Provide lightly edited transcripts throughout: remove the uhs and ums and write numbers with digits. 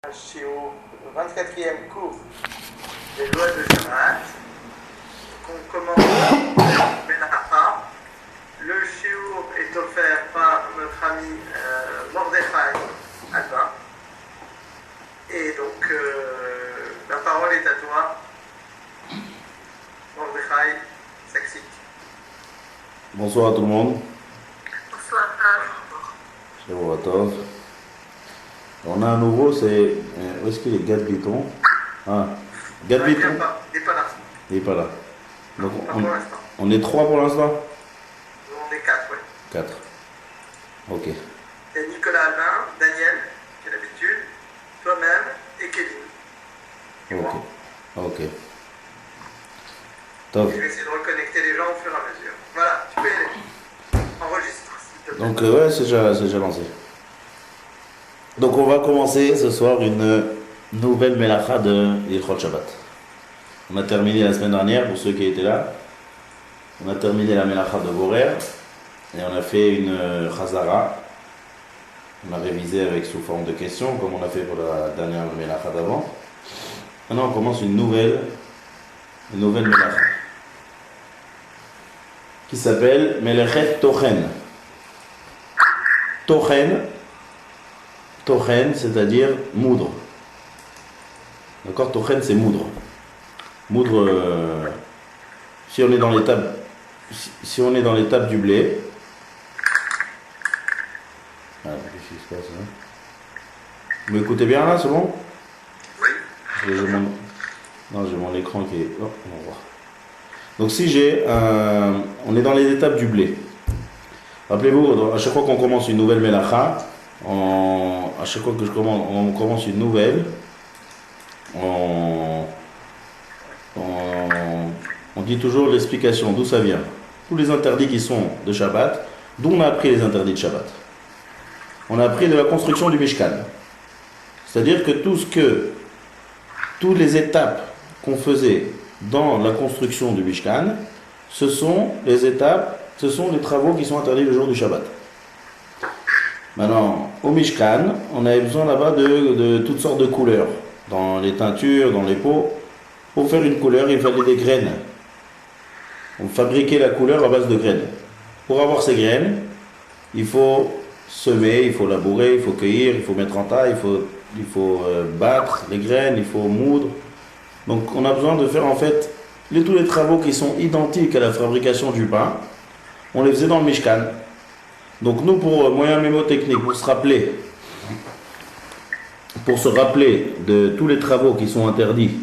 Je suis au 24e cours des lois de Shabbat. On commence Menacha. Le shiur est offert par notre ami Mordechai Alba. Et donc, la parole est à toi, Mordechai Saxik. Bonsoir à tout le monde. Bonsoir. Shavua Tov. On a un nouveau, c'est. Où est-ce qu'il est Gad Biton? Ah, Gad Biton. Il n'est pas là. Il n'est pas là. Donc Pas pour l'instant. on est 3 pour l'instant? On est 4, oui. 4. Ok. Il y a Nicolas Albin, Daniel, qui est l'habitude, toi-même et Kevin. Et Ok. moi. Ok. Tov. Je vais essayer de reconnecter les gens au fur et à mesure. Voilà, tu peux y aller. Enregistre, s'il te plaît. Donc, ouais, c'est déjà lancé. Donc, on va commencer ce soir une nouvelle Melacha de Ilchot Shabbat. On a terminé la semaine dernière, pour ceux qui étaient là. On a terminé la Melacha de Borer. Et on a fait une Chazara. On a révisé avec sous forme de questions, comme on a fait pour la dernière Melacha d'avant. Maintenant, on commence une nouvelle Melacha. Qui s'appelle Melechet Tochen. Tochen, c'est-à-dire moudre. D'accord? Tochen, c'est moudre. Moudre, si on est dans l'étape, si on est dans l'étape du blé. Ah, qu'est-ce qui se passe là? Vous m'écoutez bien là, c'est bon? Oui. J'ai mon écran qui est. Oh, on va voir. Donc si on est dans les étapes du blé. Rappelez-vous, à chaque fois qu'on commence une nouvelle Melacha, à chaque fois que on commence une nouvelle, on dit toujours l'explication, d'où ça vient. Tous les interdits qui sont de Shabbat, d'où on a appris les interdits de Shabbat. On a appris de la construction du Mishkan. C'est-à-dire que toutes les étapes qu'on faisait dans la construction du Mishkan, ce sont les travaux qui sont interdits le jour du Shabbat. Maintenant, au Mishkan, on avait besoin là-bas de toutes sortes de couleurs. Dans les teintures, dans les pots. Pour faire une couleur, il fallait des graines. On fabriquait la couleur à base de graines. Pour avoir ces graines, il faut semer, il faut labourer, il faut cueillir, il faut mettre en tas, il faut battre les graines, il faut moudre. Donc on a besoin de faire en fait tous les travaux qui sont identiques à la fabrication du pain. On les faisait dans le Mishkan. Donc nous, pour moyen mémotechnique, pour se rappeler de tous les travaux qui sont interdits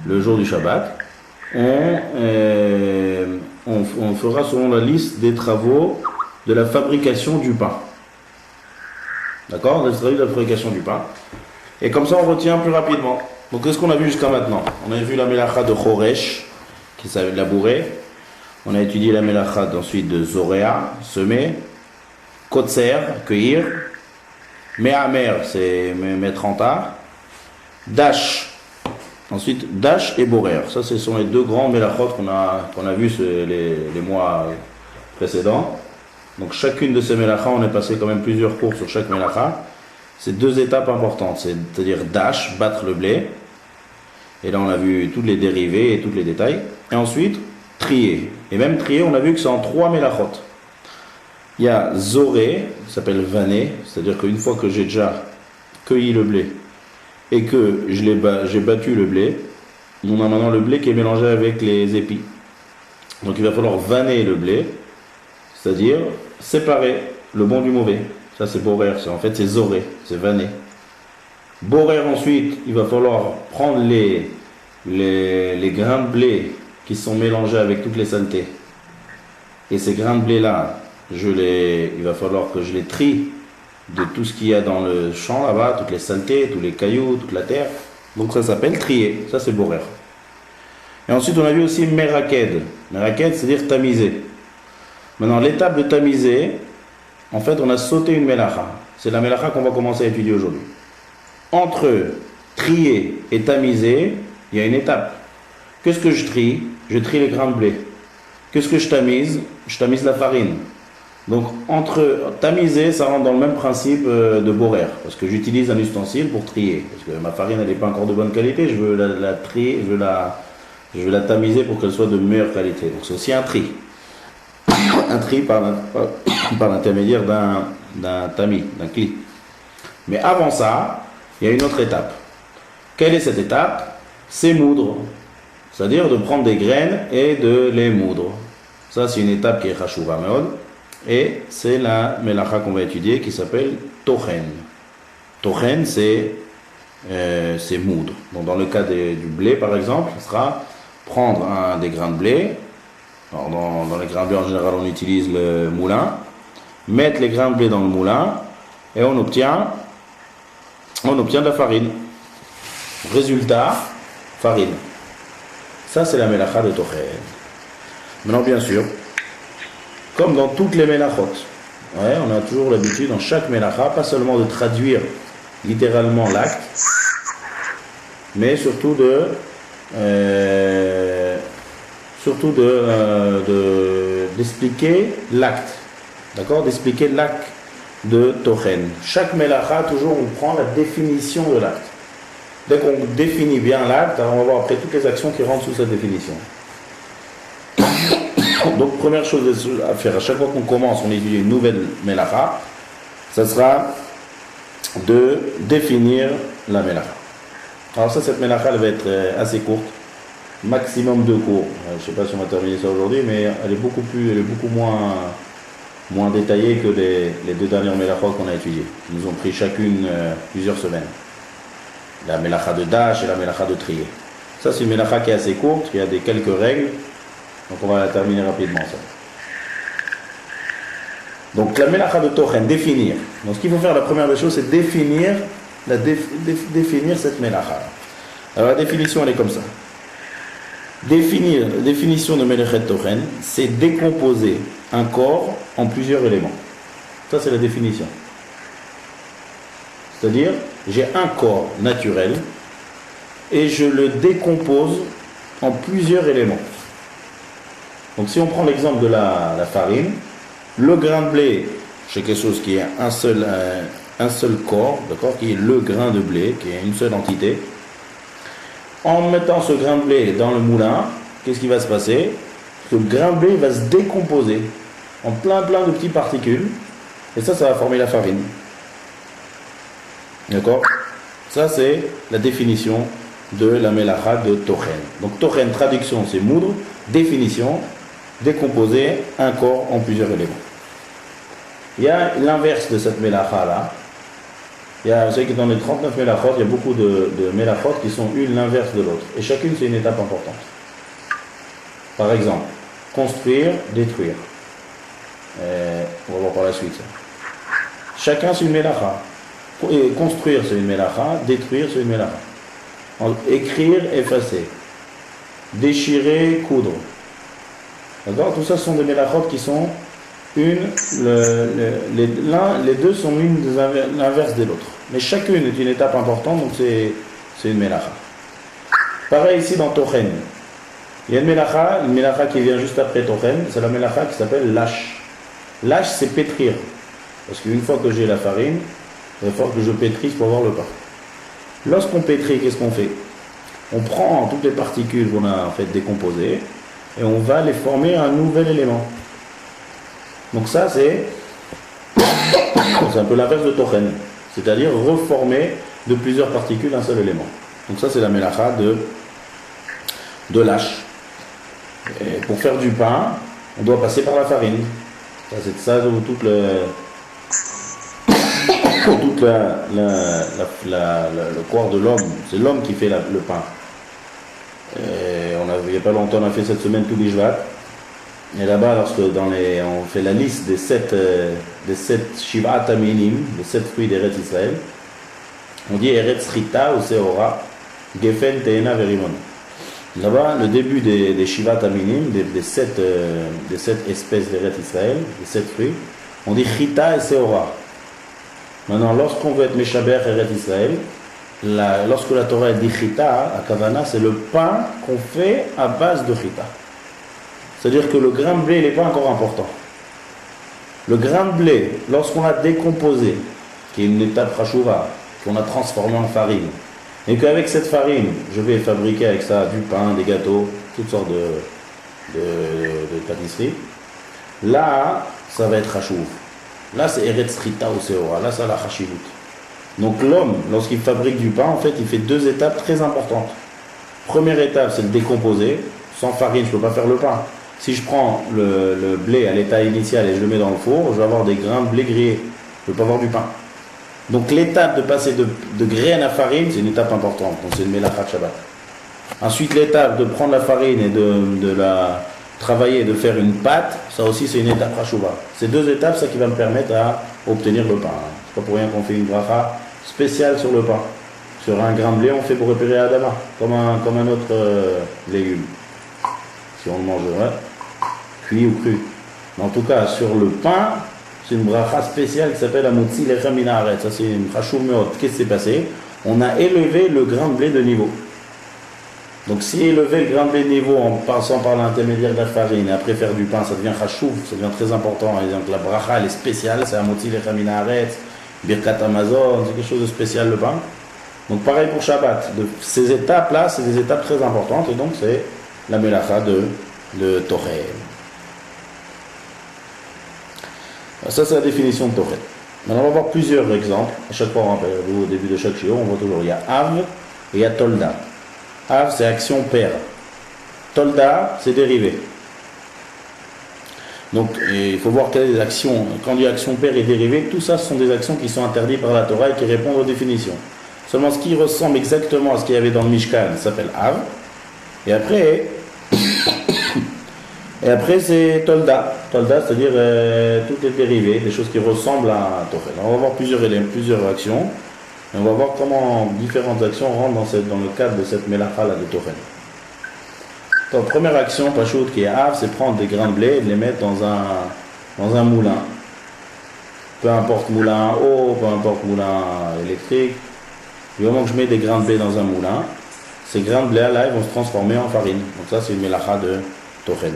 le jour du Shabbat, on fera selon la liste des travaux de la fabrication du pain. D'accord? Les travaux de la fabrication du pain. Et comme ça, on retient plus rapidement. Donc qu'est-ce qu'on a vu jusqu'à maintenant? On a vu la Melacha de Choresh, qui savait labourer. On a étudié la Melacha ensuite de Zoréa, semer. Kotser, cueillir. Mehamer, c'est mettre en tas. Dash. Ensuite, Dash et Borer. Ça, ce sont les deux grands Melachot qu'on a vus les mois précédents. Donc chacune de ces Melachas, on est passé quand même plusieurs cours sur chaque Melacha. C'est deux étapes importantes, c'est-à-dire Dash, battre le blé. Et là, on a vu toutes les dérivés et tous les détails. Et ensuite, trier. Et même trier, on a vu que c'est en 3 Melachot. Il y a Zoré, qui s'appelle vanner, c'est-à-dire qu'une fois que j'ai déjà cueilli le blé et que j'ai battu le blé, on a maintenant le blé qui est mélangé avec les épis. Donc il va falloir vanner le blé, c'est-à-dire séparer le bon du mauvais. Ça c'est borer, en fait c'est Zoré, c'est vanner. Borer ensuite, il va falloir prendre les grains de blé qui sont mélangés avec toutes les saletés. Et ces grains de blé là, il va falloir que je les trie de tout ce qu'il y a dans le champ là-bas, toutes les saletés, tous les cailloux, toute la terre. Donc ça s'appelle trier, ça c'est borer. Et ensuite on a vu aussi meraked. Meraked, c'est-à-dire tamiser. Maintenant l'étape de tamiser, en fait on a sauté une melacha. C'est la melacha qu'on va commencer à étudier aujourd'hui. Entre trier et tamiser, il y a une étape. Qu'est-ce que je trie? Je trie les grains de blé. Qu'est-ce que je tamise? Je tamise la farine. Donc, entre tamiser, ça rentre dans le même principe de borer. Parce que j'utilise un ustensile pour trier. Parce que ma farine, elle n'est pas encore de bonne qualité. Je veux la trier, je veux la tamiser pour qu'elle soit de meilleure qualité. Donc, c'est aussi un tri. Un tri par l'intermédiaire d'un tamis, d'un cli. Mais avant ça, il y a une autre étape. Quelle est cette étape? C'est moudre. C'est-à-dire de prendre des graines et de les moudre. Ça, c'est une étape qui est chashuva meod. Et c'est la melacha qu'on va étudier qui s'appelle tochen. Tochen, c'est moudre. Donc, dans le cas du blé, par exemple, ce sera prendre des grains de blé. Alors, dans les grains de blé, en général, on utilise le moulin. Mettre les grains de blé dans le moulin et on obtient de la farine. Résultat, farine. Ça, c'est la melacha de tochen. Maintenant, bien sûr, comme dans toutes les melachot, on a toujours l'habitude dans chaque melacha, pas seulement de traduire littéralement l'acte, mais surtout d'expliquer l'acte, d'accord, d'expliquer l'acte de tochen. Chaque melacha, toujours, on prend la définition de l'acte. Dès qu'on définit bien l'acte, on va voir après toutes les actions qui rentrent sous cette définition. Donc, première chose à faire, à chaque fois qu'on commence, on étudie une nouvelle melacha, ça sera de définir la melacha. Alors ça, cette melacha, elle va être assez courte, maximum 2 cours. Je ne sais pas si on va terminer ça aujourd'hui, mais elle est beaucoup moins détaillée que les 2 dernières melachot qu'on a étudiées. Ils nous ont pris chacune plusieurs semaines. La melacha de dash et la melacha de trier. Ça, c'est une melacha qui est assez courte, qui a quelques règles. Donc on va la terminer rapidement ça. Donc la melacha de tochen, définir. Donc ce qu'il faut faire, la première des choses, c'est définir cette melacha. Alors la définition, elle est comme ça. La définition de melacha de tochen, c'est décomposer un corps en plusieurs éléments. Ça, c'est la définition. C'est-à-dire, j'ai un corps naturel et je le décompose en plusieurs éléments. Donc si on prend l'exemple de la farine, le grain de blé, c'est quelque chose qui est un seul corps, d'accord, qui est le grain de blé, qui est une seule entité. En mettant ce grain de blé dans le moulin, qu'est-ce qui va se passer? Ce grain de blé va se décomposer en plein de petites particules, et ça va former la farine. D'accord? Ça, c'est la définition de la melacha de tochen. Donc tochen, traduction, c'est moudre, définition, décomposer un corps en plusieurs éléments. Il y a l'inverse de cette melacha-là. Vous savez que dans les 39 melachot, il y a beaucoup de melachot qui sont une l'inverse de l'autre. Et chacune, c'est une étape importante. Par exemple, construire, détruire. On va voir par la suite ça. Chacun, c'est une melacha. Construire, c'est une melacha. Détruire, c'est une melacha. Écrire, effacer. Déchirer, coudre. D'accord? Tout ça, ce sont des melachot qui sont les deux sont l'une l'inverse de l'autre. Mais chacune est une étape importante, donc c'est une melacha. Pareil ici dans tochen. Il y a une melacha qui vient juste après tochen, c'est la melacha qui s'appelle lâche. Lâche, c'est pétrir. Parce qu'une fois que j'ai la farine, il va falloir que je pétrisse pour avoir le pain. Lorsqu'on pétrit, qu'est-ce qu'on fait? On prend toutes les particules qu'on a en fait décomposées et on va les former un nouvel élément. Donc ça, c'est un peu l'inverse de tochen, c'est-à-dire reformer de plusieurs particules un seul élément. Donc ça, c'est la melacha de lâche. Et pour faire du pain, on doit passer par la farine. Ça, c'est ça toute le corps de l'homme. C'est l'homme qui fait le pain. Et il n'y a pas longtemps, on a fait cette semaine tout Bishvat. Et là-bas, lorsque on fait la liste des 7 Shivat Aminim, les 7 fruits d'Eretz Israël, on dit Eretz Chita ou Seora, Gefen, Teena, Verimon. Là-bas, le début des Shivat Aminim, des 7 espèces d'Eretz Israël, des 7 fruits, on dit Chita et Seora. Maintenant, lorsqu'on veut être Meshaber Eretz Israël, lorsque la Torah dit Chita, à Kavana, c'est le pain qu'on fait à base de Chita. C'est-à-dire que le grain de blé n'est pas encore important. Le grain de blé, lorsqu'on l'a décomposé, qui est une étape rachouva, qu'on a transformé en farine, et qu'avec cette farine, je vais fabriquer avec ça du pain, des gâteaux, toutes sortes de pâtisseries, là, ça va être rachouv. Là, c'est eretz rita ou seora, là, ça la rachivut. Donc l'homme, lorsqu'il fabrique du pain, en fait, il fait deux étapes très importantes. Première étape, c'est le décomposer. Sans farine, je ne peux pas faire le pain. Si je prends le blé à l'état initial et je le mets dans le four, je vais avoir des grains de blé grillés. Je ne peux pas avoir du pain. Donc l'étape de passer de graines à farine, c'est une étape importante. Donc c'est une melachat Shabbat. Ensuite, l'étape de prendre la farine et de la travailler, de faire une pâte, ça aussi c'est une étape rachouva. Ces deux étapes, c'est ça qui va me permettre à obtenir le pain. C'est pas pour rien qu'on fait une bracha spéciale sur le pain. Sur un grain de blé, on fait pour repérer Adama, comme un autre légume. Si on le mange, ouais, cuit ou cru. Mais en tout cas, sur le pain, c'est une bracha spéciale qui s'appelle Amotzi Lechem Min Haaretz. Ça, c'est une rachouv meot. Qu'est-ce qui s'est passé? On a élevé le grain de blé de niveau. Donc, si élever le grain de blé de niveau en passant par l'intermédiaire de la farine et après faire du pain, ça devient rachouv, ça devient très important. Et donc, la bracha, elle est spéciale, c'est Amotzi Lechem Min Haaretz, Birkat Hamazon, c'est quelque chose de spécial le pain. Donc pareil pour Shabbat, ces étapes-là, c'est des étapes très importantes, et donc c'est la melacha de Tochel. Ça, c'est la définition de Tochel. Maintenant, on va voir plusieurs exemples. À chaque fois, on rappelle, au début de chaque shiur, on voit toujours, il y a Av et il y a Tolda. Av, c'est action père. Tolda, c'est dérivé. Donc, il faut voir quelles actions, quand il y a action père et dérivé, tout ça, ce sont des actions qui sont interdites par la Torah et qui répondent aux définitions. Seulement ce qui ressemble exactement à ce qu'il y avait dans le Mishkan s'appelle Av. Et après c'est Tolda. Tolda, c'est-à-dire toutes les dérivées, des choses qui ressemblent à Tochel. On va voir plusieurs éléments, plusieurs actions. Et on va voir comment différentes actions rentrent dans le cadre de cette melacha là de Tochel. Donc première action, Pachout, qui est Av, c'est prendre des grains de blé et de les mettre dans un moulin. Peu importe moulin à eau, peu importe moulin électrique. Du moment que je mets des grains de blé dans un moulin, ces grains de blé là, ils vont se transformer en farine. Donc ça, c'est une melacha de Tochel.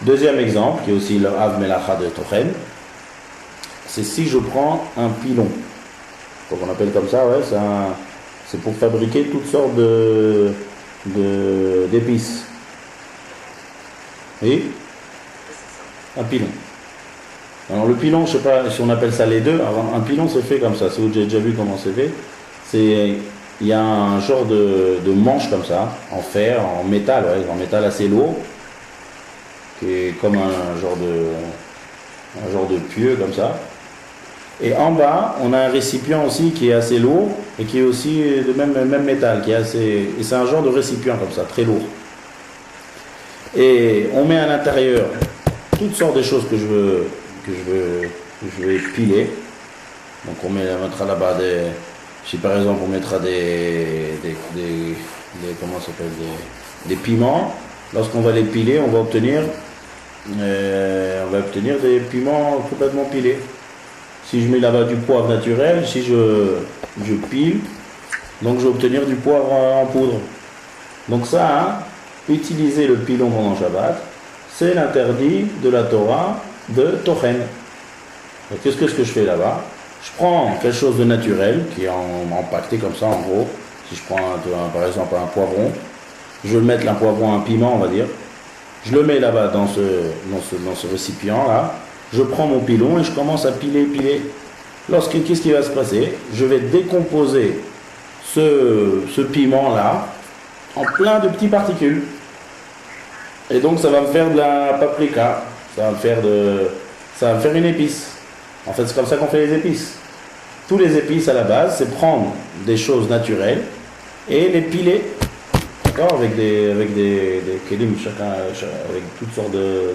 Deuxième exemple, qui est aussi le Av melacha de Tochel, c'est si je prends un pilon. Donc on appelle comme ça, ouais, c'est pour fabriquer toutes sortes d'épices. Oui, un pilon. Alors le pilon, je ne sais pas si on appelle ça les deux. Alors, un pilon c'est fait comme ça. Si vous avez déjà vu comment c'est fait, il y a un genre de manche comme ça, en fer, en métal, ouais, en métal assez lourd, qui est comme un genre de pieu comme ça. Et en bas, on a un récipient aussi qui est assez lourd et qui est aussi de même métal, qui est assez. Et c'est un genre de récipient comme ça, très lourd. Et on met à l'intérieur toutes sortes de choses que je vais piler. Donc on mettra là-bas si par exemple on mettra comment ça s'appelle, des piments. Lorsqu'on va les piler, on va obtenir des piments complètement pilés. Si je mets là-bas du poivre naturel, si je pile, donc je vais obtenir du poivre en poudre. Donc ça, hein, utiliser le pilon pendant Shabbat, c'est l'interdit de la Torah de Tochen. Qu'est-ce que je fais là-bas? Je prends quelque chose de naturel, qui est empaqueté comme ça en gros. Si je prends par exemple un poivron, je vais mettre un poivron, un piment on va dire. Je le mets là-bas dans ce récipient là. Je prends mon pilon et je commence à piler. Qu'est-ce qui va se passer? Je vais décomposer ce piment là en plein de petites particules. Et donc ça va me faire de la paprika. Ça va me faire une épice. En fait, c'est comme ça qu'on fait les épices. Tous les épices à la base, c'est prendre des choses naturelles et les piler. D'accord, avec des kelim, chacun avec toutes sortes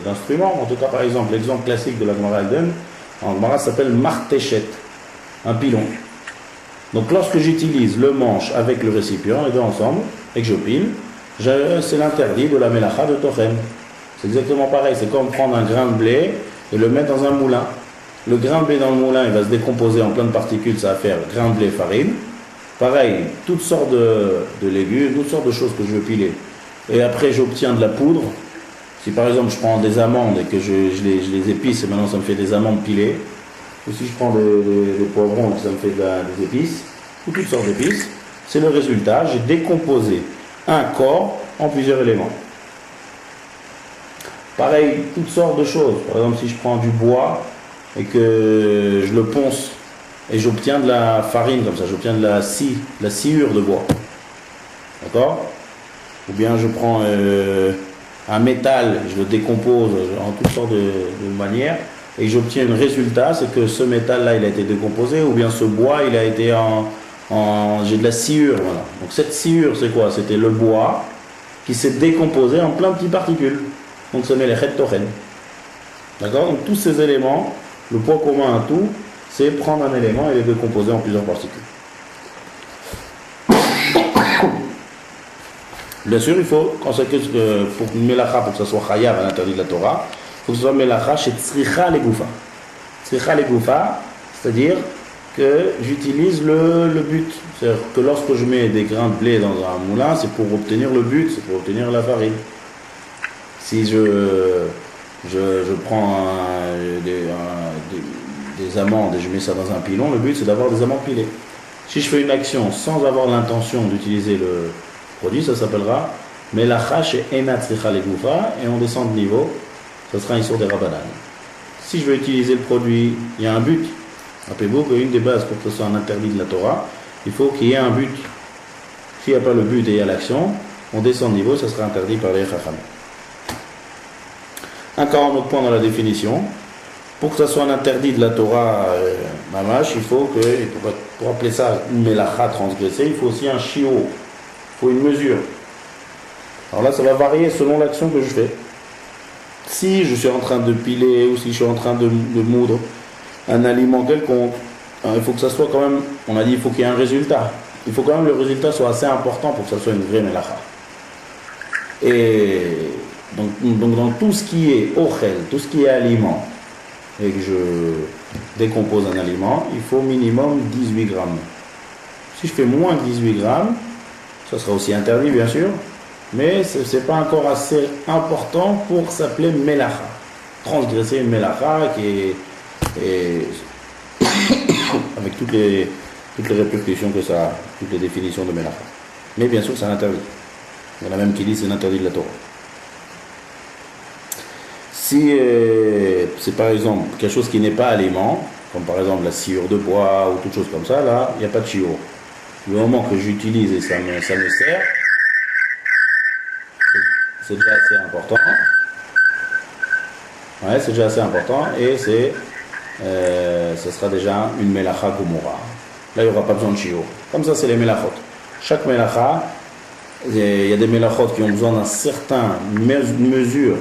d'instruments. En tout cas, par exemple, l'exemple classique de la Gemara donne, en Gemara s'appelle martéchet, un pilon. Donc lorsque j'utilise le manche avec le récipient, les deux ensemble, et que je pile, c'est l'interdit de la melacha de Tochen. C'est exactement pareil, c'est comme prendre un grain de blé et le mettre dans un moulin. Le grain de blé dans le moulin, il va se décomposer en plein de particules, ça va faire grain de blé, farine. Pareil, toutes sortes de légumes, toutes sortes de choses que je veux piler. Et après, j'obtiens de la poudre. Si par exemple je prends des amandes et que je les épice et maintenant ça me fait des amandes pilées, ou si je prends des poivrons et que ça me fait des épices, ou toutes sortes d'épices, c'est le résultat. J'ai décomposé un corps en plusieurs éléments. Pareil, toutes sortes de choses. Par exemple, si je prends du bois et que je le ponce et j'obtiens de la farine comme ça, j'obtiens de la sciure de bois. D'accord? Ou bien je prends un métal, je le décompose en toutes sortes de manières et j'obtiens un résultat, c'est que ce métal-là, il a été décomposé, ou bien ce bois, il a été j'ai de la sciure, voilà. Donc cette sciure, c'est quoi? C'était le bois qui s'est décomposé en plein de petites particules. Donc ça met les chet tochen. D'accord? Donc tous ces éléments, le point commun à tout, c'est prendre un élément et le décomposer en plusieurs particules. Bien sûr, il faut, quand c'est pour une melacha, pour que ça soit chayav à l'interdit de la Torah, il faut que ce soit melacha chez tzricha legoufa. Tzricha legoufa, c'est-à-dire que j'utilise le but. C'est-à-dire que lorsque je mets des grains de blé dans un moulin, c'est pour obtenir le but, c'est pour obtenir la farine. Si je prends des amandes et je mets ça dans un pilon, le but c'est d'avoir des amandes pilées. Si je fais une action sans avoir l'intention d'utiliser le produit, ça s'appellera melacha chez ena tzricha legoufa et on descend de niveau, ça sera un issur des rabanan. Si je veux utiliser le produit, il y a un but. Rappelez-vous qu'une des bases pour que ce soit un interdit de la Torah, il faut qu'il y ait un but. S'il n'y a pas le but et il y a l'action, on descend de niveau, ça sera interdit par les chacham. Encore un autre point dans la définition. Pour que ça soit un interdit de la Torah mamash, il faut que, pour appeler ça une melacha transgressée, il faut aussi un shiur. Il faut une mesure. Alors là, ça va varier selon l'action que je fais. Si je suis en train de piler ou si je suis en train de moudre un aliment quelconque, il faut que ça soit quand même, on a dit il faut qu'il y ait un résultat. Il faut quand même que le résultat soit assez important pour que ça soit une vraie melacha. Et donc dans tout ce qui est ochel, tout ce qui est aliment, et que je décompose un aliment, il faut minimum 18 grammes. Si je fais moins de 18 grammes, ça sera aussi interdit bien sûr, mais ce n'est pas encore assez important pour s'appeler melacha. Transgresser une melacha qui est avec toutes les répercussions que ça a, toutes les définitions de melacha. Mais bien sûr c'est un interdit. Il y en a même qui disent que c'est un interdit de la Torah. Si c'est par exemple quelque chose qui n'est pas aliment, comme par exemple la sciure de bois ou toute chose comme ça, là, il n'y a pas de shiur. Le moment que j'utilise et ça me sert, c'est déjà assez important. Ouais, c'est déjà assez important et ce sera déjà une melacha gomora. Là, il n'y aura pas besoin de shiur. Comme ça, c'est les melachot. Chaque melacha, il y a des melachot qui ont besoin d'un certain mesure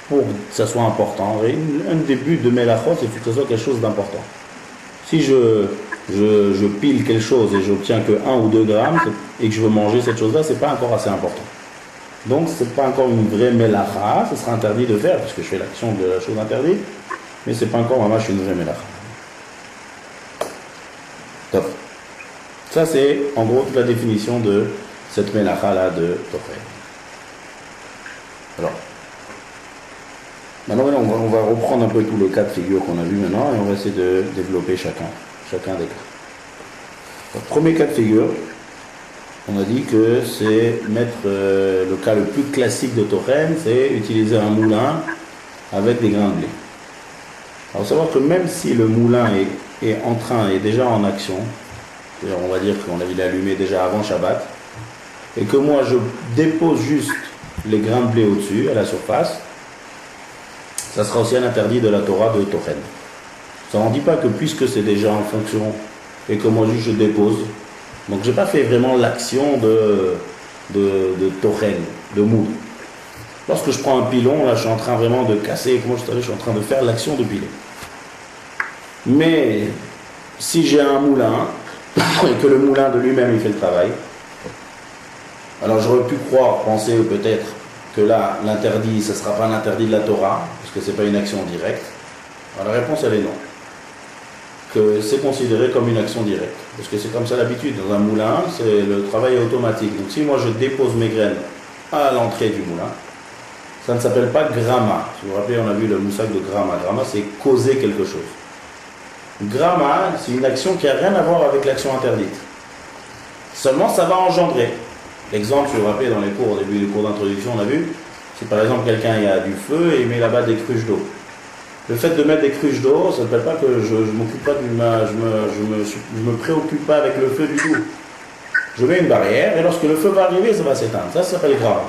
pour que ça soit important. Et un des buts de melachot, c'est que ce soit quelque chose d'important. Si je pile quelque chose et j'obtiens que 1 ou 2 grammes et que je veux manger cette chose-là, c'est pas encore assez important. Donc c'est pas encore une vraie melacha, ce sera interdit de faire parce que je fais l'action de la chose interdite, mais c'est pas encore vraiment une vraie melacha. Top. Ça c'est en gros toute la définition de cette melacha là de Tochel. Alors. Maintenant, on va reprendre un peu tous les cas de figure qu'on a vus maintenant et on va essayer de développer chacun des cas. Le premier cas de figure, on a dit que c'est mettre le cas le plus classique de Tochen, c'est utiliser un moulin avec des grains de blé. Alors, savoir que même si le moulin est déjà en action, c'est-à-dire on va dire qu'on avait allumé déjà avant Shabbat, et que moi je dépose juste les grains de blé au-dessus, à la surface, ça sera aussi un interdit de la Torah de Tochen. Ça n'en dit pas que puisque c'est déjà en fonction et que moi juste je dépose, donc j'ai pas fait vraiment l'action de Tochen, de moudre. Lorsque je prends un pilon, là je suis en train vraiment de casser, comme je suis en train de faire l'action de piler. Mais si j'ai un moulin et que le moulin de lui-même il fait le travail, alors j'aurais pu penser peut-être que là, l'interdit, ce ne sera pas un interdit de la Torah, parce que ce n'est pas une action directe. Alors la réponse, elle est non. Que c'est considéré comme une action directe. Parce que c'est comme ça l'habitude. Dans un moulin, le travail est automatique. Donc si moi je dépose mes graines à l'entrée du moulin, Ça ne s'appelle pas gramma. Si vous vous rappelez, on a vu le moussag de gramma. Gramma, c'est causer quelque chose. Gramma, c'est une action qui n'a rien à voir avec l'action interdite. Seulement, ça va engendrer. L'exemple, si vous vous rappelez, dans les cours, au début des cours d'introduction, on a vu, si par exemple quelqu'un il a du feu et il met là-bas des cruches d'eau. Le fait de mettre des cruches d'eau, ça ne s'appelle pas que je m'occupe pas je me préoccupe pas avec le feu du tout. Je mets une barrière et lorsque le feu va arriver, ça va s'éteindre. Ça s'appelle gramma.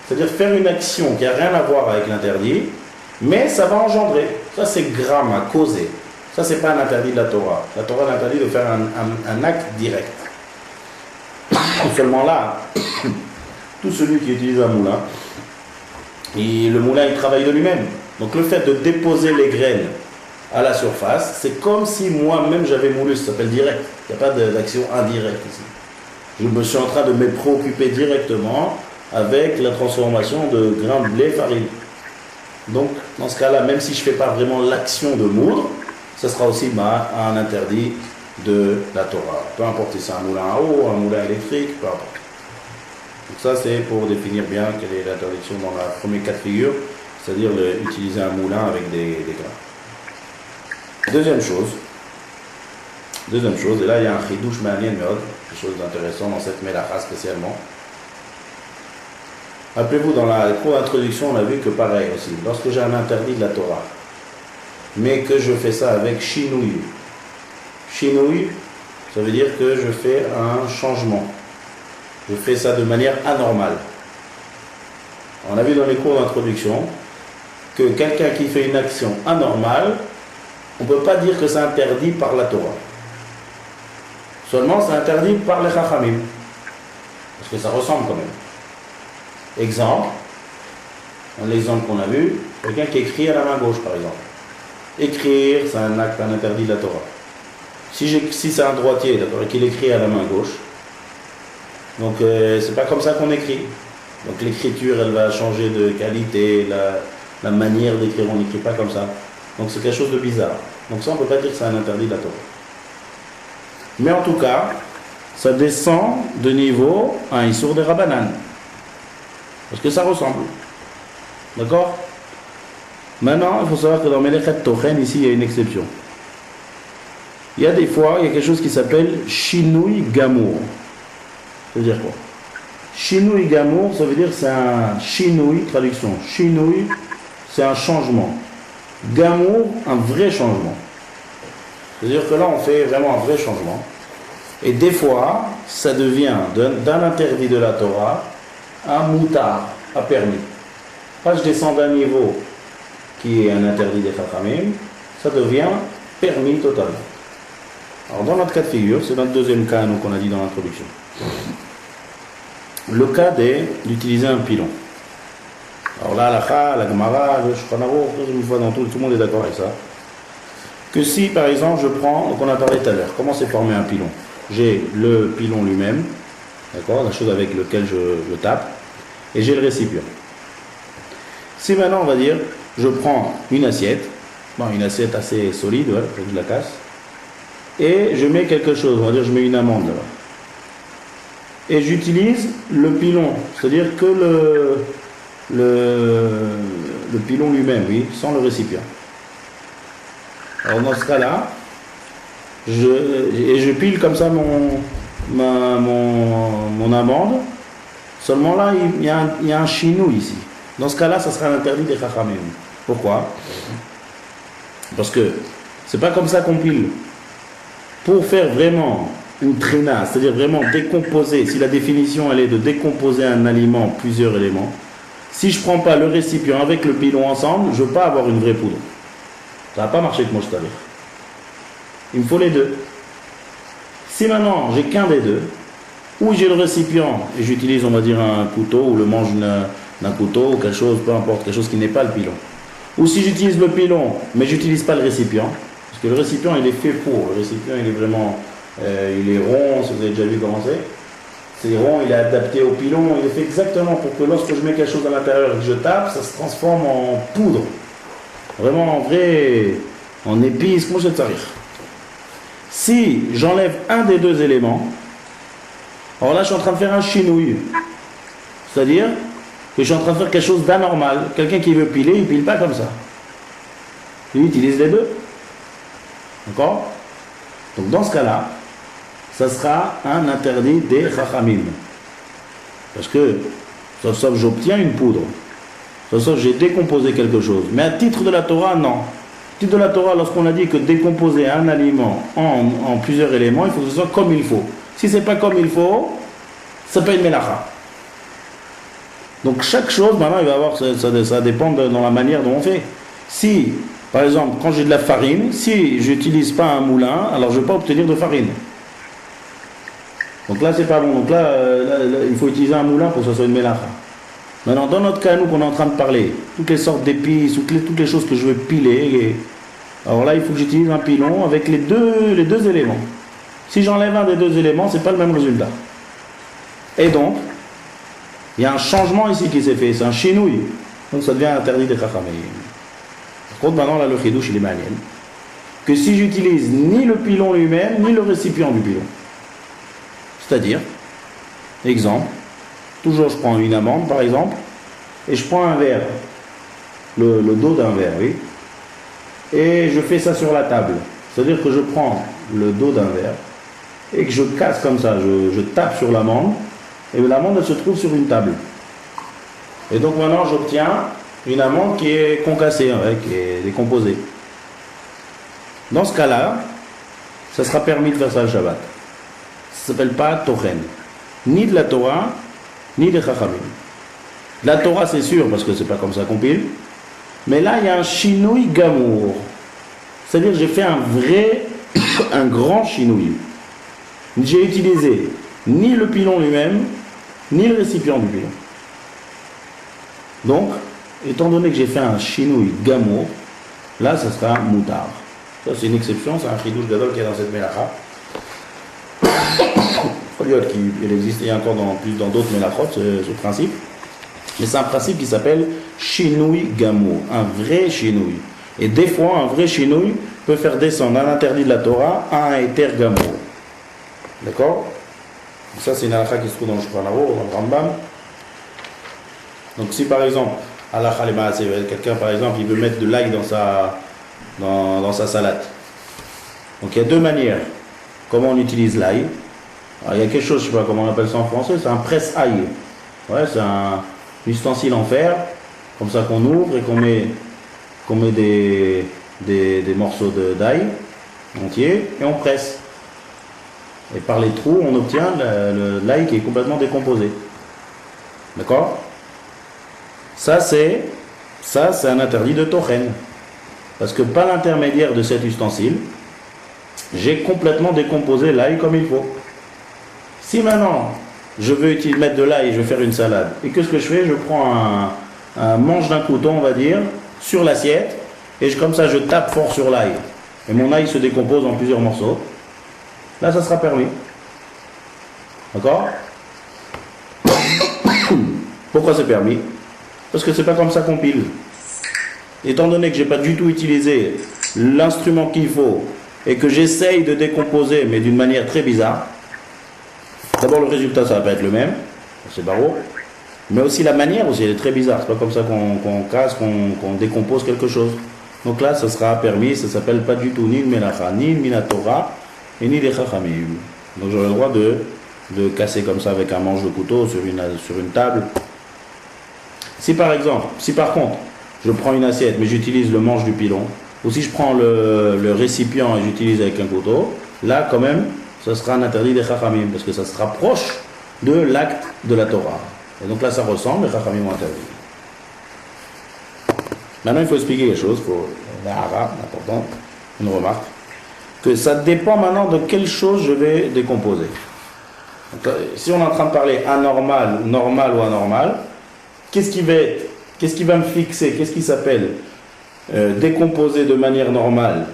C'est-à-dire faire une action qui n'a rien à voir avec l'interdit, mais ça va engendrer. Ça, c'est gramma, causer. Ça, c'est pas un interdit de la Torah. La Torah l'interdit de faire un acte direct. Seulement là, tout celui qui utilise un moulin, et le moulin, il travaille de lui-même. Donc le fait de déposer les graines à la surface, c'est comme si moi-même j'avais moulu. Ça s'appelle direct. Il n'y a pas d'action indirecte ici. Je me suis en train de me préoccuper directement avec la transformation de grains de blé farine. Donc, dans ce cas-là, même si je ne fais pas vraiment l'action de moudre, ce sera aussi un interdit de la Torah. Peu importe si c'est un moulin à eau, un moulin électrique, peu importe. Donc ça, c'est pour définir bien quelle est l'interdiction dans la première cas de figure, c'est-à-dire utiliser un moulin avec des grains. Deuxième chose, et là il y a un chidouche ma'anien meod, quelque chose d'intéressant dans cette mélacha spécialement. Rappelez-vous, dans la cour d'introduction, on a vu que pareil aussi, lorsque j'ai un interdit de la Torah, mais que je fais ça avec shinouï. Shinouï, ça veut dire que je fais un changement. Je fais ça de manière anormale. On a vu dans les cours d'introduction que quelqu'un qui fait une action anormale, on ne peut pas dire que c'est interdit par la Torah. Seulement, c'est interdit par les Chachamim. Parce que ça ressemble quand même. Exemple, l'exemple qu'on a vu, quelqu'un qui écrit à la main gauche par exemple. Écrire, c'est un acte, un interdit de la Torah. Si c'est un droitier, d'accord, et qu'il écrit à la main gauche, donc c'est pas comme ça qu'on écrit. Donc l'écriture, elle va changer de qualité, la manière d'écrire, on n'écrit pas comme ça. Donc c'est quelque chose de bizarre. Donc ça, on ne peut pas dire que c'est un interdit de la Torah. Mais en tout cas, ça descend de niveau à un Issour de Rabbanan. Parce que ça ressemble. D'accord? Maintenant, il faut savoir que dans Melechet Tochen, ici, il y a une exception. Il y a des fois, il y a quelque chose qui s'appelle Shinui Gamour. Ça veut dire quoi? Shinui Gamour, ça veut dire c'est un Shinui, traduction. Shinui, c'est un changement. Gamour, un vrai changement. C'est-à-dire que là, on fait vraiment un vrai changement. Et des fois, ça devient d'un interdit de la Torah un moutar, un permis. Là, je descends d'un niveau qui est un interdit des Chachamim, ça devient permis totalement. Alors, dans notre cas de figure, c'est notre deuxième cas qu'on a dit dans l'introduction. Le cas d'utiliser un pilon. Alors là, la Gemara, le Shulchan Aruch, une fois dans tout le monde est d'accord avec ça. Que si, par exemple, je prends, donc on a parlé tout à l'heure, comment c'est formé un pilon? J'ai le pilon lui-même, d'accord, la chose avec laquelle je tape, et j'ai le récipient. Si maintenant, on va dire, je prends une assiette assez solide, ouais, que je la casse, et je mets quelque chose, on va dire, je mets une amande là-bas. Et j'utilise le pilon, c'est-à-dire que le pilon lui-même, oui, sans le récipient. Alors dans ce cas-là, je pile comme ça mon amande. Seulement là, il y a un chinou ici. Dans ce cas-là, ça sera l'interdit des Chachamim. Pourquoi? Parce que c'est pas comme ça qu'on pile. Pour faire vraiment une trina, c'est-à-dire vraiment décomposer, si la définition elle est de décomposer un aliment en plusieurs éléments, si je ne prends pas le récipient avec le pilon ensemble, je ne veux pas avoir une vraie poudre. Ça ne va pas marcher avec moi, je t'avais. Il me faut les deux. Si maintenant j'ai qu'un des deux, ou j'ai le récipient et j'utilise, on va dire, un couteau ou le manche d'un couteau ou quelque chose, peu importe, quelque chose qui n'est pas le pilon. Ou si j'utilise le pilon, mais je n'utilise pas le récipient, parce que le récipient il est fait pour, le récipient il est vraiment, il est rond, si vous avez déjà vu comment c'est rond, il est adapté au pilon, il est fait exactement pour que lorsque je mets quelque chose à l'intérieur et que je tape, ça se transforme en poudre. Vraiment en vrai, en épice, comment je vais te dire. Si j'enlève un des deux éléments, alors là je suis en train de faire un chinouille. C'est-à-dire, que je suis en train de faire quelque chose d'anormal. Quelqu'un qui veut piler, il ne pile pas comme ça. Il utilise les deux. D'accord? Donc dans ce cas-là, ça sera un interdit des chachamim. Parce que, sauf j'obtiens une poudre. Sauf j'ai décomposé quelque chose. Mais à titre de la Torah, non. À titre de la Torah, lorsqu'on a dit que décomposer un aliment en plusieurs éléments, il faut que ce soit comme il faut. Si ce n'est pas comme il faut, ça peut être mélacha. Donc chaque chose, maintenant, il va avoir, ça dépend dans la manière dont on fait. Si, par exemple, quand j'ai de la farine, si je n'utilise pas un moulin, alors je ne vais pas obtenir de farine. Donc là, c'est pas bon. Donc là, il faut utiliser un moulin pour que ce soit une mélacha. Maintenant, dans notre cas, nous, qu'on est en train de parler, toutes les sortes d'épices, toutes les choses que je veux piler, alors là, il faut que j'utilise un pilon avec les deux éléments. Si j'enlève un des deux éléments, c'est pas le même résultat. Et donc, il y a un changement ici qui s'est fait, c'est un chinouille. Donc ça devient interdit des chachamim. Par contre, maintenant, là, le chidouche, il est maniel. Que si j'utilise ni le pilon lui-même, ni le récipient du pilon. C'est-à-dire, exemple, toujours je prends une amande, par exemple, et je prends un verre, le dos d'un verre, oui, et je fais ça sur la table. C'est-à-dire que je prends le dos d'un verre, et que je casse comme ça, je tape sur l'amande, et l'amande, elle se trouve sur une table. Et donc maintenant, j'obtiens une amande qui est concassée, qui est décomposée. Dans ce cas-là, ça sera permis de faire ça le Shabbat. Ça ne s'appelle pas Tochen. Ni de la Torah, ni des Chachamim. La Torah, c'est sûr, parce que c'est pas comme ça qu'on pile. Mais là, il y a un chinouille gamour. C'est-à-dire que j'ai fait un grand chinouille. J'ai utilisé ni le pilon lui-même, ni le récipient du pilon. Donc, étant donné que j'ai fait un chinouille gamour, là, ça sera moutard. Ça, c'est une exception, c'est un chidouche gadol qui est dans cette mélacha. Il existe encore dans d'autres mélachot, ce principe. Mais c'est un principe qui s'appelle chinouille gamour, un vrai chinouille. Et des fois, un vrai chinouille peut faire descendre un interdit de la Torah à un éther gamour. D'accord? Ça, c'est une halakha qui se trouve dans le Shulchan Aruch, dans le Rambam. Donc, si par exemple, halakha lema, c'est quelqu'un, par exemple, il veut mettre de l'ail dans sa salade. Donc, il y a deux manières. Comment on utilise l'ail? Alors, il y a quelque chose, je ne sais pas comment on appelle ça en français, c'est un presse-ail. Ouais, c'est un ustensile en fer, comme ça qu'on ouvre et qu'on met des morceaux d'ail entiers et on presse. Et par les trous, on obtient l'ail qui est complètement décomposé. D'accord? Ça, c'est un interdit de Tochen. Parce que par l'intermédiaire de cet ustensile, j'ai complètement décomposé l'ail comme il faut. Si maintenant, je veux mettre de l'ail et je veux faire une salade, et qu'est-ce que je fais? Je prends un manche d'un couteau, on va dire, sur l'assiette, et comme ça, je tape fort sur l'ail. Et mon ail se décompose en plusieurs morceaux. Là, ça sera permis. D'accord? Pourquoi c'est permis? Parce que c'est pas comme ça qu'on pile. Étant donné que j'ai pas du tout utilisé l'instrument qu'il faut et que j'essaye de décomposer, mais d'une manière très bizarre, d'abord le résultat ça va pas être le même, c'est barreau, mais aussi la manière aussi elle est très bizarre. C'est pas comme ça qu'on casse, qu'on décompose quelque chose. Donc là, ça sera permis. Ça s'appelle pas du tout ni une melacha, ni une minatora, et ni des chachamim. Donc j'aurai le droit de casser comme ça avec un manche de couteau sur une table. Si par contre, je prends une assiette mais j'utilise le manche du pilon, ou si je prends le récipient et j'utilise avec un couteau, là quand même, ça sera un interdit des chachamim, parce que ça se rapproche de l'acte de la Torah. Et donc là, ça ressemble, les chachamim ont interdit. Maintenant, il faut expliquer les choses, pour important, une remarque, que ça dépend maintenant de quelle chose je vais décomposer. Donc, si on est en train de parler anormal, normal ou anormal, qu'est-ce qui va me fixer, qu'est-ce qui s'appelle décomposer de manière normale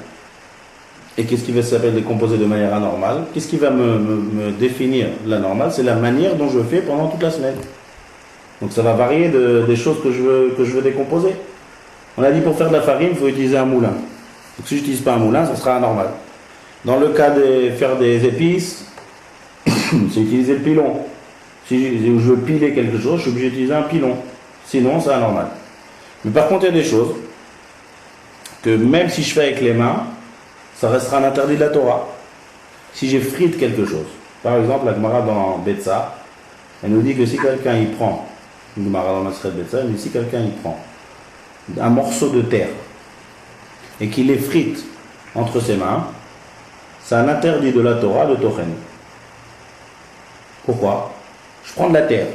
et qu'est-ce qui va s'appeler décomposer de manière anormale? Qu'est-ce qui va me définir la normale? C'est la manière dont je fais pendant toute la semaine. Donc ça va varier des choses que je veux décomposer. On a dit pour faire de la farine, il faut utiliser un moulin. Donc si je n'utilise pas un moulin, ça sera anormal. Dans le cas de faire des épices, c'est utiliser le pilon. Si je veux piler quelque chose, je suis obligé d'utiliser un pilon. Sinon, c'est anormal. Mais par contre, il y a des choses que même si je fais avec les mains, ça restera un interdit de la Torah. Si j'effrite quelque chose. Par exemple, la Gemara dans Betsa, elle nous dit que si quelqu'un y prend, une Gemara dans Maseret Betsa, elle nous dit si quelqu'un y prend un morceau de terre et qu'il l'effrite entre ses mains, c'est un interdit de la Torah de Tochen. Pourquoi? Je prends de la terre.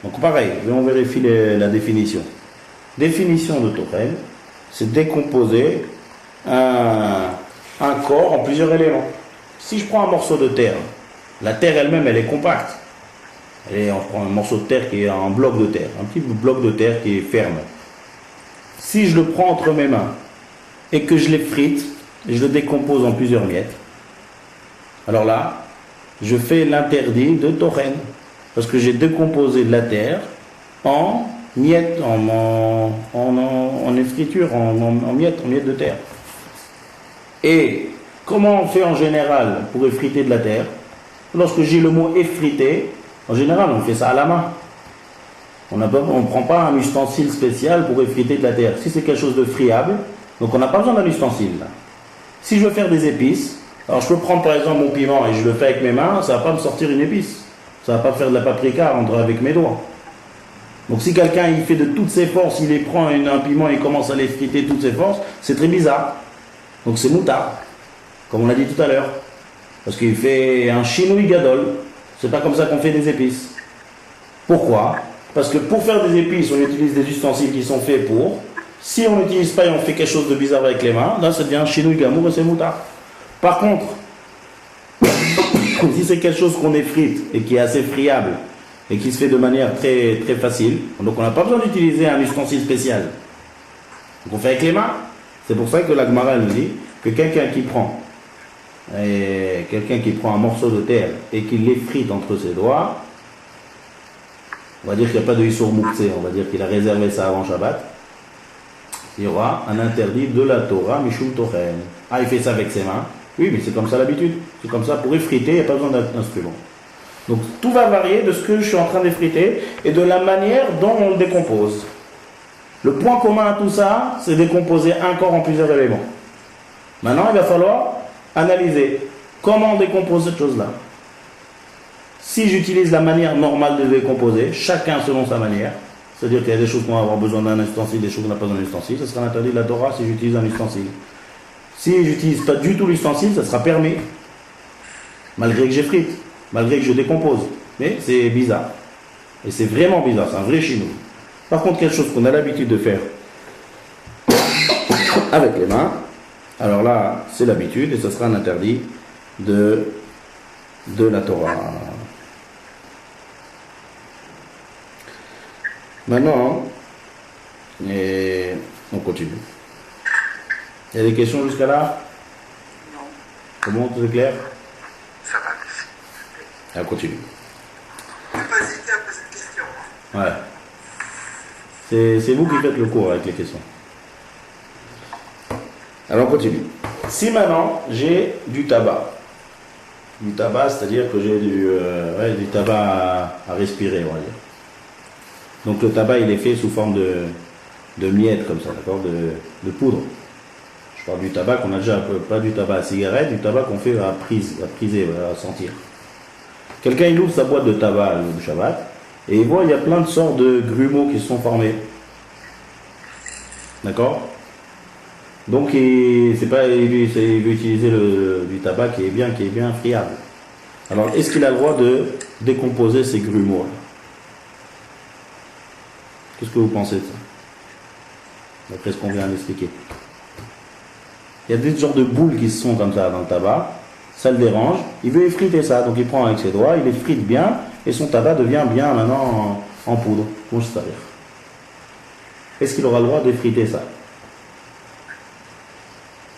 Donc pareil, on vérifie la définition. Définition de Tochen, c'est décomposer un corps en plusieurs éléments. Si je prends un morceau de terre, la terre elle-même, elle est compacte. On prend un morceau de terre qui est un bloc de terre, un petit bloc de terre qui est ferme. Si je le prends entre mes mains et que je l'effrite, et je le décompose en plusieurs miettes, alors là, je fais l'interdit de Tochen. Parce que j'ai décomposé de la terre en miettes, en effriture, en miettes de terre. Et comment on fait en général pour effriter de la terre? Lorsque j'ai le mot effriter, en général on fait ça à la main. On ne prend pas un ustensile spécial pour effriter de la terre. Si c'est quelque chose de friable, donc on n'a pas besoin d'un ustensile. Là. Si je veux faire des épices, alors je peux prendre par exemple mon piment et je le fais avec mes mains, ça ne va pas me sortir une épice. Ça ne va pas faire de la paprika avec mes doigts. Donc si quelqu'un il fait de toutes ses forces, il prend un piment et commence à l'effriter de toutes ses forces, c'est très bizarre. Donc c'est moutard, comme on l'a dit tout à l'heure. Parce qu'il fait un chinoui gadol. C'est pas comme ça qu'on fait des épices. Pourquoi? Parce que pour faire des épices, on utilise des ustensiles qui sont faits pour. Si on n'utilise pas et on fait quelque chose de bizarre avec les mains, là ça devient un chinoui gamour et c'est moutard. Par contre, si c'est quelque chose qu'on effrite et qui est assez friable et qui se fait de manière très, très facile, donc on n'a pas besoin d'utiliser un ustensile spécial. Donc on fait avec les mains. C'est pour ça que la Gemara nous dit que quelqu'un qui prend un morceau de terre et qui l'effrite entre ses doigts, on va dire qu'il n'y a pas de Issour Mouktsé, on va dire qu'il a réservé ça avant Shabbat, il y aura un interdit de la Torah, Mishum Tochen. Ah, il fait ça avec ses mains. Oui, mais c'est comme ça l'habitude. C'est comme ça, pour effriter, il n'y a pas besoin d'instrument. Donc tout va varier de ce que je suis en train d'effriter et de la manière dont on le décompose. Le point commun à tout ça, c'est décomposer un corps en plusieurs éléments. Maintenant, il va falloir analyser comment on décompose cette chose-là. Si j'utilise la manière normale de décomposer, chacun selon sa manière, c'est-à-dire qu'il y a des choses qu'on va avoir besoin d'un ustensile, des choses qu'on n'a pas besoin d'un ustensile, ce sera l'interdit de la Torah si j'utilise un ustensile. Si j'utilise pas du tout l'ustensile, ça sera permis. Malgré que j'effrite, malgré que je décompose. Mais c'est bizarre. Et c'est vraiment bizarre, c'est un vrai chinois. Par contre, quelque chose qu'on a l'habitude de faire avec les mains, alors là, c'est l'habitude et ce sera un interdit de la Torah. Maintenant, on continue. Il y a des questions jusqu'à là? Non. Comment, tout est clair? Ça va. On continue. Je n'ai pas hésité à poser une question. Ouais. C'est vous qui faites le cours avec les questions. Alors on continue. Si maintenant j'ai du tabac, c'est-à-dire que j'ai du tabac à respirer, on va dire. Donc le tabac il est fait sous forme de miettes comme ça, d'accord, de poudre. Je parle du tabac qu'on a déjà, pas du tabac à cigarette, du tabac qu'on fait à priser, à sentir. Quelqu'un il ouvre sa boîte de tabac le Shabbat et il voit il y a plein de sortes de grumeaux qui se sont formés. D'accord? Donc il veut utiliser du tabac qui est bien friable. Alors est-ce qu'il a le droit de décomposer ces grumeaux? Qu'est-ce que vous pensez de ça? D'après ce qu'on vient d'expliquer. Il y a des genres de boules qui se sont comme ça dans le tabac, ça le dérange, il veut effriter ça, donc il prend avec ses doigts, il effrite bien, et son tabac devient bien maintenant en poudre. Bon, je sais. Est-ce qu'il aura le droit d'effriter ça?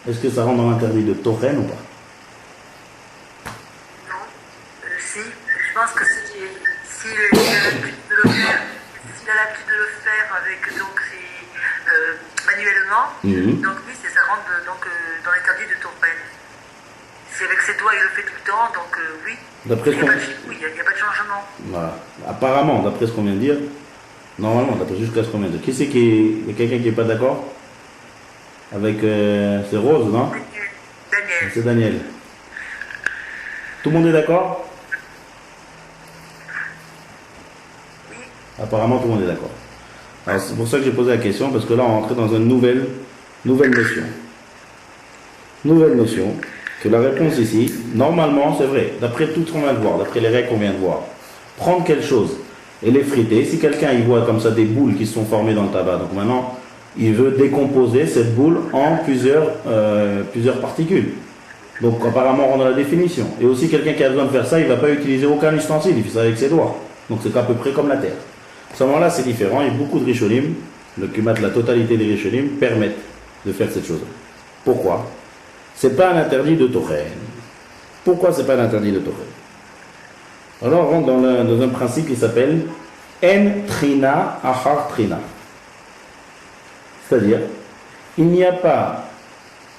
Est-ce que ça rentre dans l'interdit de Tochen ou pas? Non. Si, je pense que s'il a l'habitude de le faire, avec donc manuellement, donc oui, ça rentre dans l'interdit de Tochen. Si avec ses doigts il le fait tout le temps, donc oui. D'après Il n'y a pas de changement. Voilà. Apparemment, d'après ce qu'on vient de dire, Normalement, d'après jusqu'à ce qu'on vient de. Qui c'est qui est... Il y a quelqu'un qui n'est pas d'accord avec... c'est Rose, non? Daniel. C'est Daniel. Tout le monde est d'accord? Oui. Apparemment, tout le monde est d'accord. Alors, c'est pour ça que j'ai posé la question, parce que là, on est entré dans une nouvelle notion. Nouvelle notion, que la réponse ici, normalement, c'est vrai, d'après tout ce qu'on vient de voir, d'après les règles qu'on vient de voir, prendre quelque chose et l'effriter, si quelqu'un il voit comme ça des boules qui se sont formées dans le tabac, donc maintenant, il veut décomposer cette boule en plusieurs particules. Donc apparemment on rentre dans la définition. Et aussi quelqu'un qui a besoin de faire ça, il ne va pas utiliser aucun ustensile, il fait ça avec ses doigts. Donc c'est à peu près comme la terre. À ce moment-là c'est différent, et beaucoup de Rishonim, le Kumat, la totalité des Rishonim, permettent de faire cette chose. Pourquoi? C'est pas un interdit de Tochen. Pourquoi c'est pas un interdit de Tochen? Alors on rentre dans un principe qui s'appelle En Trina Achar Trina. C'est-à-dire, il n'y a pas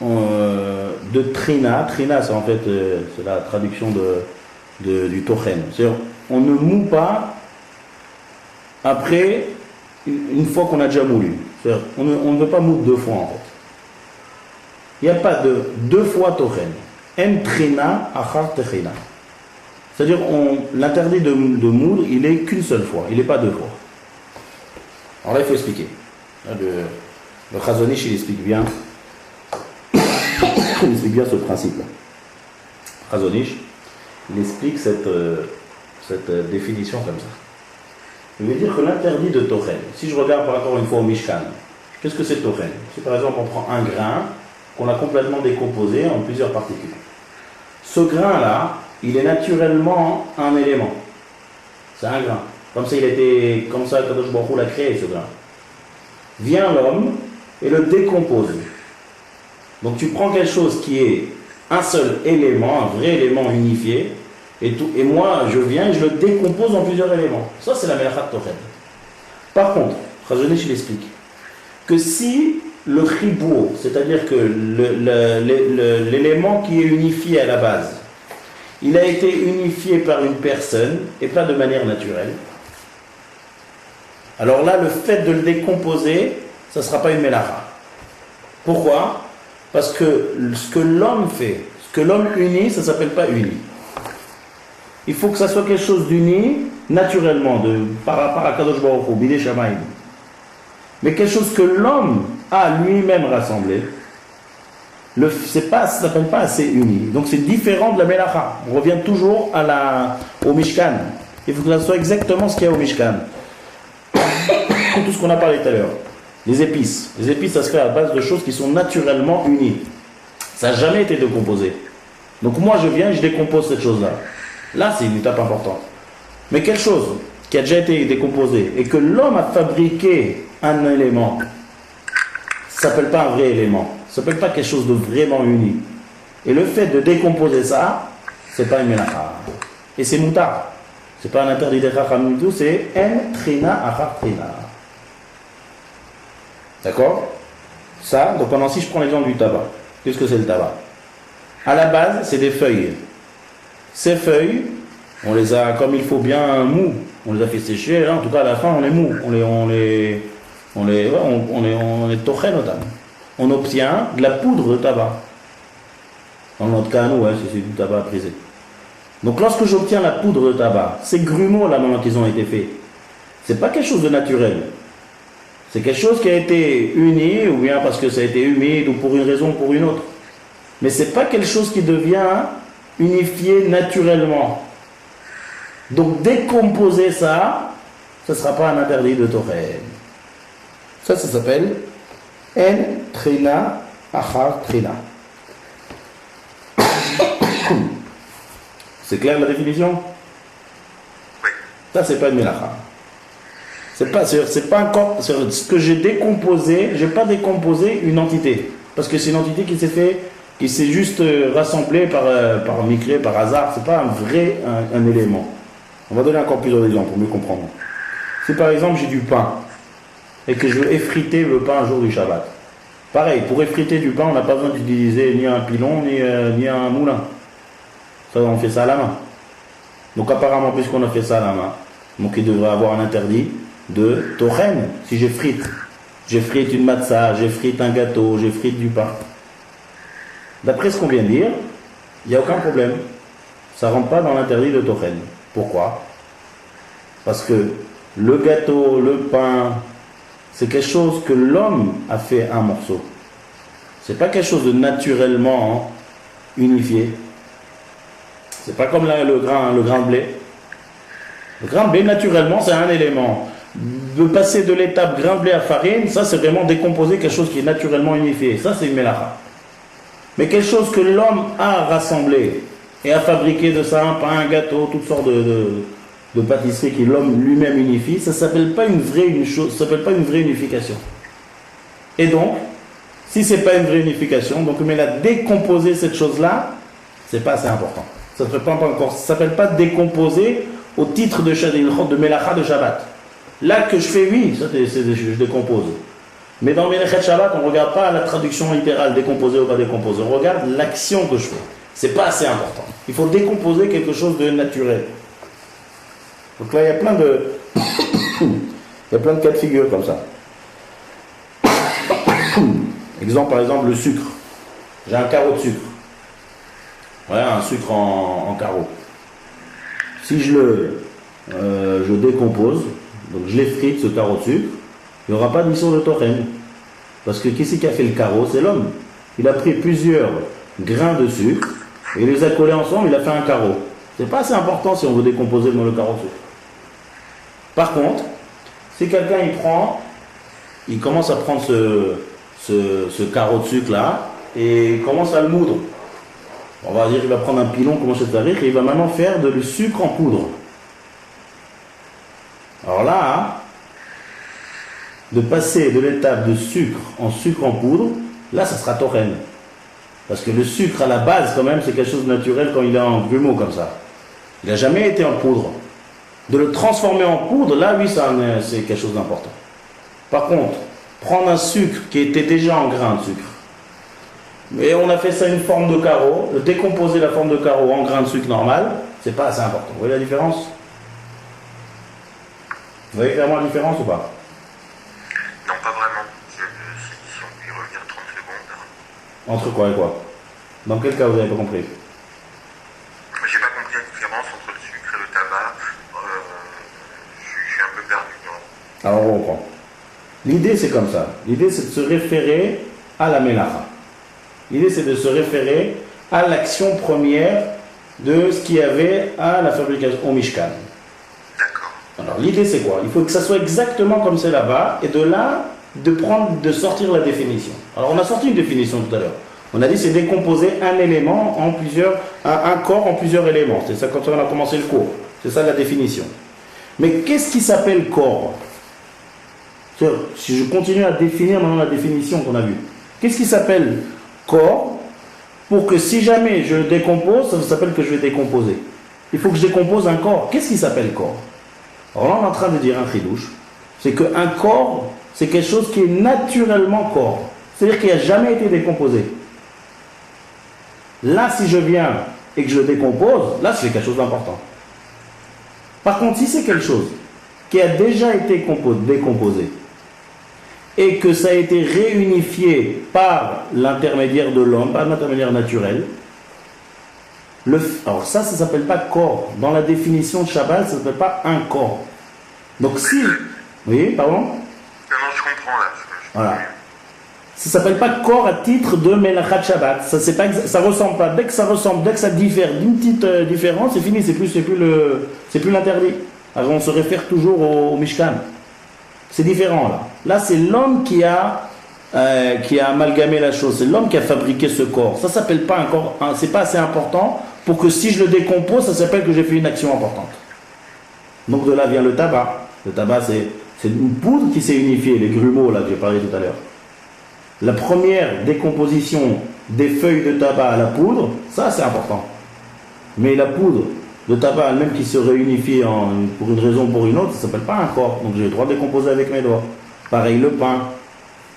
de trina. Trina, c'est en fait c'est la traduction du tochen. C'est-à-dire, on ne moue pas après une fois qu'on a déjà moulu. C'est-à-dire, on ne veut pas moudre deux fois en fait. Il n'y a pas de deux fois tochen. En trina achar techina. C'est-à-dire, l'interdit de moudre, il est qu'une seule fois. Il n'est pas deux fois. Alors là, il faut expliquer. Le Chazon Ish, il explique bien. Il explique bien ce principe-là. Chazon Ish, il explique cette définition comme ça. Il veut dire que l'interdit de Tochen, si je regarde par rapport une fois au Mishkan, qu'est-ce que c'est Tochen? Si par exemple on prend un grain qu'on a complètement décomposé en plusieurs particules. Ce grain-là, il est naturellement un élément. C'est un grain. Comme ça, Kadosh Baruch Hu l'a créé, ce grain. Vient l'homme et le décompose. Donc tu prends quelque chose qui est un seul élément, un vrai élément unifié, et moi je viens et je le décompose en plusieurs éléments. Ça c'est la Melachat Tochen. Par contre, Chazon Ish l'explique, que si le chibour, c'est-à-dire que l'élément qui est unifié à la base, il a été unifié par une personne et pas de manière naturelle, alors là le fait de le décomposer, ça ne sera pas une Melacha. Pourquoi? Parce que ce que l'homme fait, ce que l'homme unit, ça ne s'appelle pas uni. Il faut que ça soit quelque chose d'uni naturellement, par rapport à Kadosh Baruch Hu, Bidei Shamayim. Mais quelque chose que l'homme a lui-même rassemblé, ça ne s'appelle pas assez uni. Donc c'est différent de la Melacha. On revient toujours au Mishkan. Il faut que ça soit exactement ce qu'il y a au Mishkan. Tout ce qu'on a parlé tout à l'heure. Les épices. Les épices, ça se fait à base de choses qui sont naturellement unies. Ça n'a jamais été décomposé. Donc moi, je viens et je décompose cette chose-là. Là, c'est une étape importante. Mais quelque chose qui a déjà été décomposé et que l'homme a fabriqué un élément, ça ne s'appelle pas un vrai élément. Ça ne s'appelle pas quelque chose de vraiment uni. Et le fait de décomposer ça, c'est pas une mélacha. Et c'est moutar. C'est pas un interdit de chacham du tout, c'est en trina achar trina. D'accord? Ça, donc pendant si je prends l'exemple du tabac, qu'est-ce que c'est le tabac? À la base, c'est des feuilles. Ces feuilles, on les a comme il faut bien mous. On les a fait sécher, là, en tout cas à la fin on les mou. On les tochen notamment. On obtient de la poudre de tabac. Dans notre cas, nous, c'est du tabac brisé. Donc lorsque j'obtiens la poudre de tabac, ces grumeaux là maintenant qu'ils ont été faits, c'est pas quelque chose de naturel. C'est quelque chose qui a été uni, ou bien parce que ça a été humide, ou pour une raison ou pour une autre. Mais c'est pas quelque chose qui devient unifié naturellement. Donc décomposer ça, ce ne sera pas un interdit de Tochen. Ça s'appelle En Trina Achar Trina. C'est clair la définition? Ça, c'est pas une mélacha. C'est pas encore. Ce que j'ai décomposé, j'ai pas décomposé une entité. Parce que c'est une entité qui s'est juste rassemblée par micré, par hasard. C'est pas un vrai un élément. On va donner encore plusieurs exemples pour mieux comprendre. Si par exemple j'ai du pain et que je veux effriter le pain un jour du Shabbat. Pareil, pour effriter du pain, on n'a pas besoin d'utiliser ni un pilon ni un moulin. Ça, on fait ça à la main. Donc apparemment, puisqu'on a fait ça à la main, donc il devrait avoir un interdit de tochen. Si j'effrite une matzah, j'effrite un gâteau, j'effrite du pain. D'après ce qu'on vient de dire, il n'y a aucun problème. Ça ne rentre pas dans l'interdit de tochen. Pourquoi? Parce que le gâteau, le pain, c'est quelque chose que l'homme a fait un morceau. C'est pas quelque chose de naturellement unifié. C'est pas comme le grain de blé. Le grain de blé, naturellement, c'est un élément. De passer de l'étape grain de blé à farine, ça c'est vraiment décomposer quelque chose qui est naturellement unifié. Ça c'est une mélacha. Mais quelque chose que l'homme a rassemblé et a fabriqué de ça un pain, un gâteau, toutes sortes de pâtisseries que l'homme lui-même unifie, ça ne s'appelle pas une vraie unification. Et donc, si ce n'est pas une vraie unification, donc mais la décomposer cette chose-là, c'est pas assez important. Ça ne s'appelle pas décomposer au titre de Melacha de Shabbat. Là que je fais, oui, je décompose. Mais dans Melechet Shabbat, on ne regarde pas la traduction littérale, décomposer ou pas décomposer. On regarde l'action que je fais. C'est pas assez important. Il faut décomposer quelque chose de naturel. Donc là, il y a plein de cas de figure comme ça. Exemple, par exemple, le sucre. J'ai un carreau de sucre. Voilà, un sucre en carreau. Si je décompose, donc je l'effrite, ce carreau de sucre, il n'y aura pas de mission de tochen. Parce que qui c'est qui a fait le carreau? C'est l'homme. Il a pris plusieurs grains de sucre et il les a collés ensemble, il a fait un carreau. C'est pas assez important si on veut décomposer dans le carreau de sucre. Par contre, si quelqu'un il commence à prendre ce carreau de sucre là et il commence à le moudre. On va dire qu'il va prendre un pilon, commencer à rire et il va maintenant faire du sucre en poudre. Alors là, de passer de l'étape de sucre en poudre, là ça sera tochen. Parce que le sucre à la base quand même c'est quelque chose de naturel quand il est en grumeau comme ça. Il n'a jamais été en poudre. De le transformer en poudre, là oui c'est quelque chose d'important. Par contre, prendre un sucre qui était déjà en grain de sucre, mais on a fait ça une forme de carreau, décomposer la forme de carreau en grain de sucre normal, c'est pas assez important. Vous voyez la différence? Vous voyez clairement la différence ou pas? Non, pas vraiment. Si on peut y revenir 30 secondes. Entre quoi et quoi? Dans quel cas vous n'avez pas compris? J'ai pas compris la différence entre le sucre et le tabac. Je suis un peu perdu. Non. Alors on reprend. L'idée c'est comme ça. L'idée c'est de se référer à la mélacha. L'idée c'est de se référer à l'action première de ce qu'il y avait à la fabrication au Mishkan. D'accord. Alors l'idée c'est quoi? Il faut que ça soit exactement comme c'est là-bas et de là de sortir la définition. Alors on a sorti une définition tout à l'heure. On a dit c'est décomposer un élément en un corps en plusieurs éléments. C'est ça quand on a commencé le cours. C'est ça la définition. Mais qu'est-ce qui s'appelle corps? Si je continue à définir maintenant la définition qu'on a vue. Qu'est-ce qui s'appelle corps pour que si jamais je le décompose, ça s'appelle que je vais décomposer. Il faut que je décompose un corps. Qu'est-ce qui s'appelle corps? Alors là on est en train de dire un chidouche. C'est qu'un corps, c'est quelque chose qui est naturellement corps. C'est-à-dire qu'il n'a jamais été décomposé. Là si je viens et que je le décompose, là c'est quelque chose d'important. Par contre si c'est quelque chose qui a déjà été décomposé, et que ça a été réunifié par l'intermédiaire de l'homme, par l'intermédiaire naturel, alors ça ne s'appelle pas corps. Dans la définition de Shabbat, ça ne s'appelle pas un corps. Donc si... Oui, pardon? Non, je comprends là. Voilà. Ça ne s'appelle pas corps à titre de Melachat Shabbat. Ça ressemble pas. Dès que ça ressemble, dès que ça diffère d'une petite différence, c'est fini, c'est plus l'interdit. Alors on se réfère toujours au Mishkan. C'est différent là. Là, c'est l'homme qui a amalgamé la chose. C'est l'homme qui a fabriqué ce corps. Ça s'appelle pas un corps. C'est pas assez important pour que si je le décompose, ça s'appelle que j'ai fait une action importante. Donc de là vient le tabac. Le tabac, c'est une poudre qui s'est unifiée, les grumeaux là que j'ai parlé tout à l'heure. La première décomposition des feuilles de tabac à la poudre, ça c'est important. Mais la poudre de tabac elle-même qui se réunifie pour une raison ou pour une autre, ça ne s'appelle pas un corps. Donc j'ai le droit de décomposer avec mes doigts. Pareil le pain,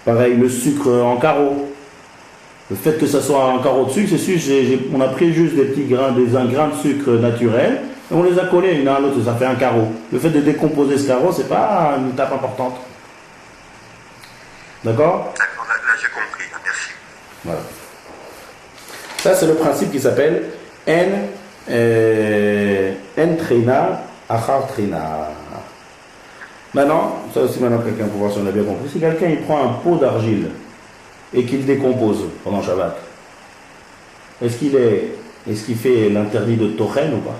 pareil le sucre en carreaux. Le fait que ça soit un carreau de sucre, c'est sûr, on a pris juste des petits grains, un grain de sucre naturel, et on les a collés l'une à l'autre, ça fait un carreau. Le fait de décomposer ce carreau, c'est pas une étape importante. D'accord? D'accord, là j'ai compris, là, merci. Voilà. Ça, c'est le principe qui s'appelle En Trina Achar Trina. Maintenant, ça aussi, maintenant, quelqu'un pour voir si on a bien compris. Si quelqu'un il prend un pot d'argile et qu'il décompose pendant Shabbat, est-ce qu'il fait l'interdit de Tochen ou pas?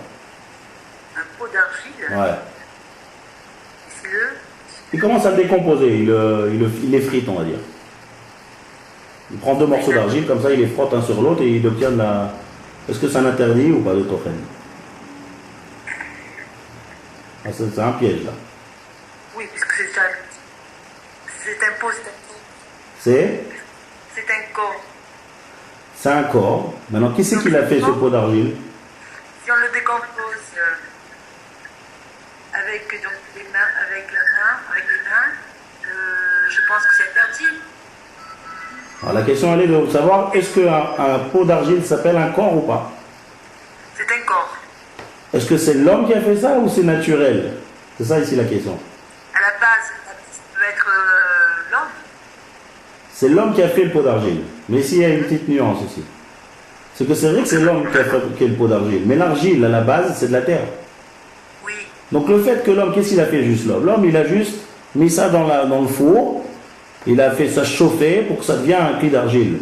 Un pot d'argile. Ouais. C'est le. Il commence à le décomposer, il les frite, on va dire. Il prend 2 morceaux d'argile, comme ça il les frotte un sur l'autre et il obtient de la... Est-ce que c'est un interdit ou pas de Tochen? Ah, c'est un piège là. Oui, puisque c'est un. C'est un pot, C'est un corps. C'est un corps. Maintenant, qui c'est qui l'a fait ce pot d'argile? Si on le décompose avec donc, les mains, avec les mains, je pense que c'est interdit. Alors, la question elle est de savoir est-ce qu'un pot d'argile s'appelle un corps ou pas? C'est un corps. Est-ce que c'est l'homme qui a fait ça ou c'est naturel? C'est ça ici la question. À la base, ça peut être l'homme. C'est l'homme qui a fait le pot d'argile. Mais ici, il y a une petite nuance ici. C'est que c'est vrai que c'est l'homme qui a fabriqué le pot d'argile. Mais l'argile, à la base, c'est de la terre. Oui. Donc le fait que l'homme, qu'est-ce qu'il a fait juste l'homme? L'homme, il a juste mis ça dans le four. Il a fait ça chauffer pour que ça devienne un cul d'argile.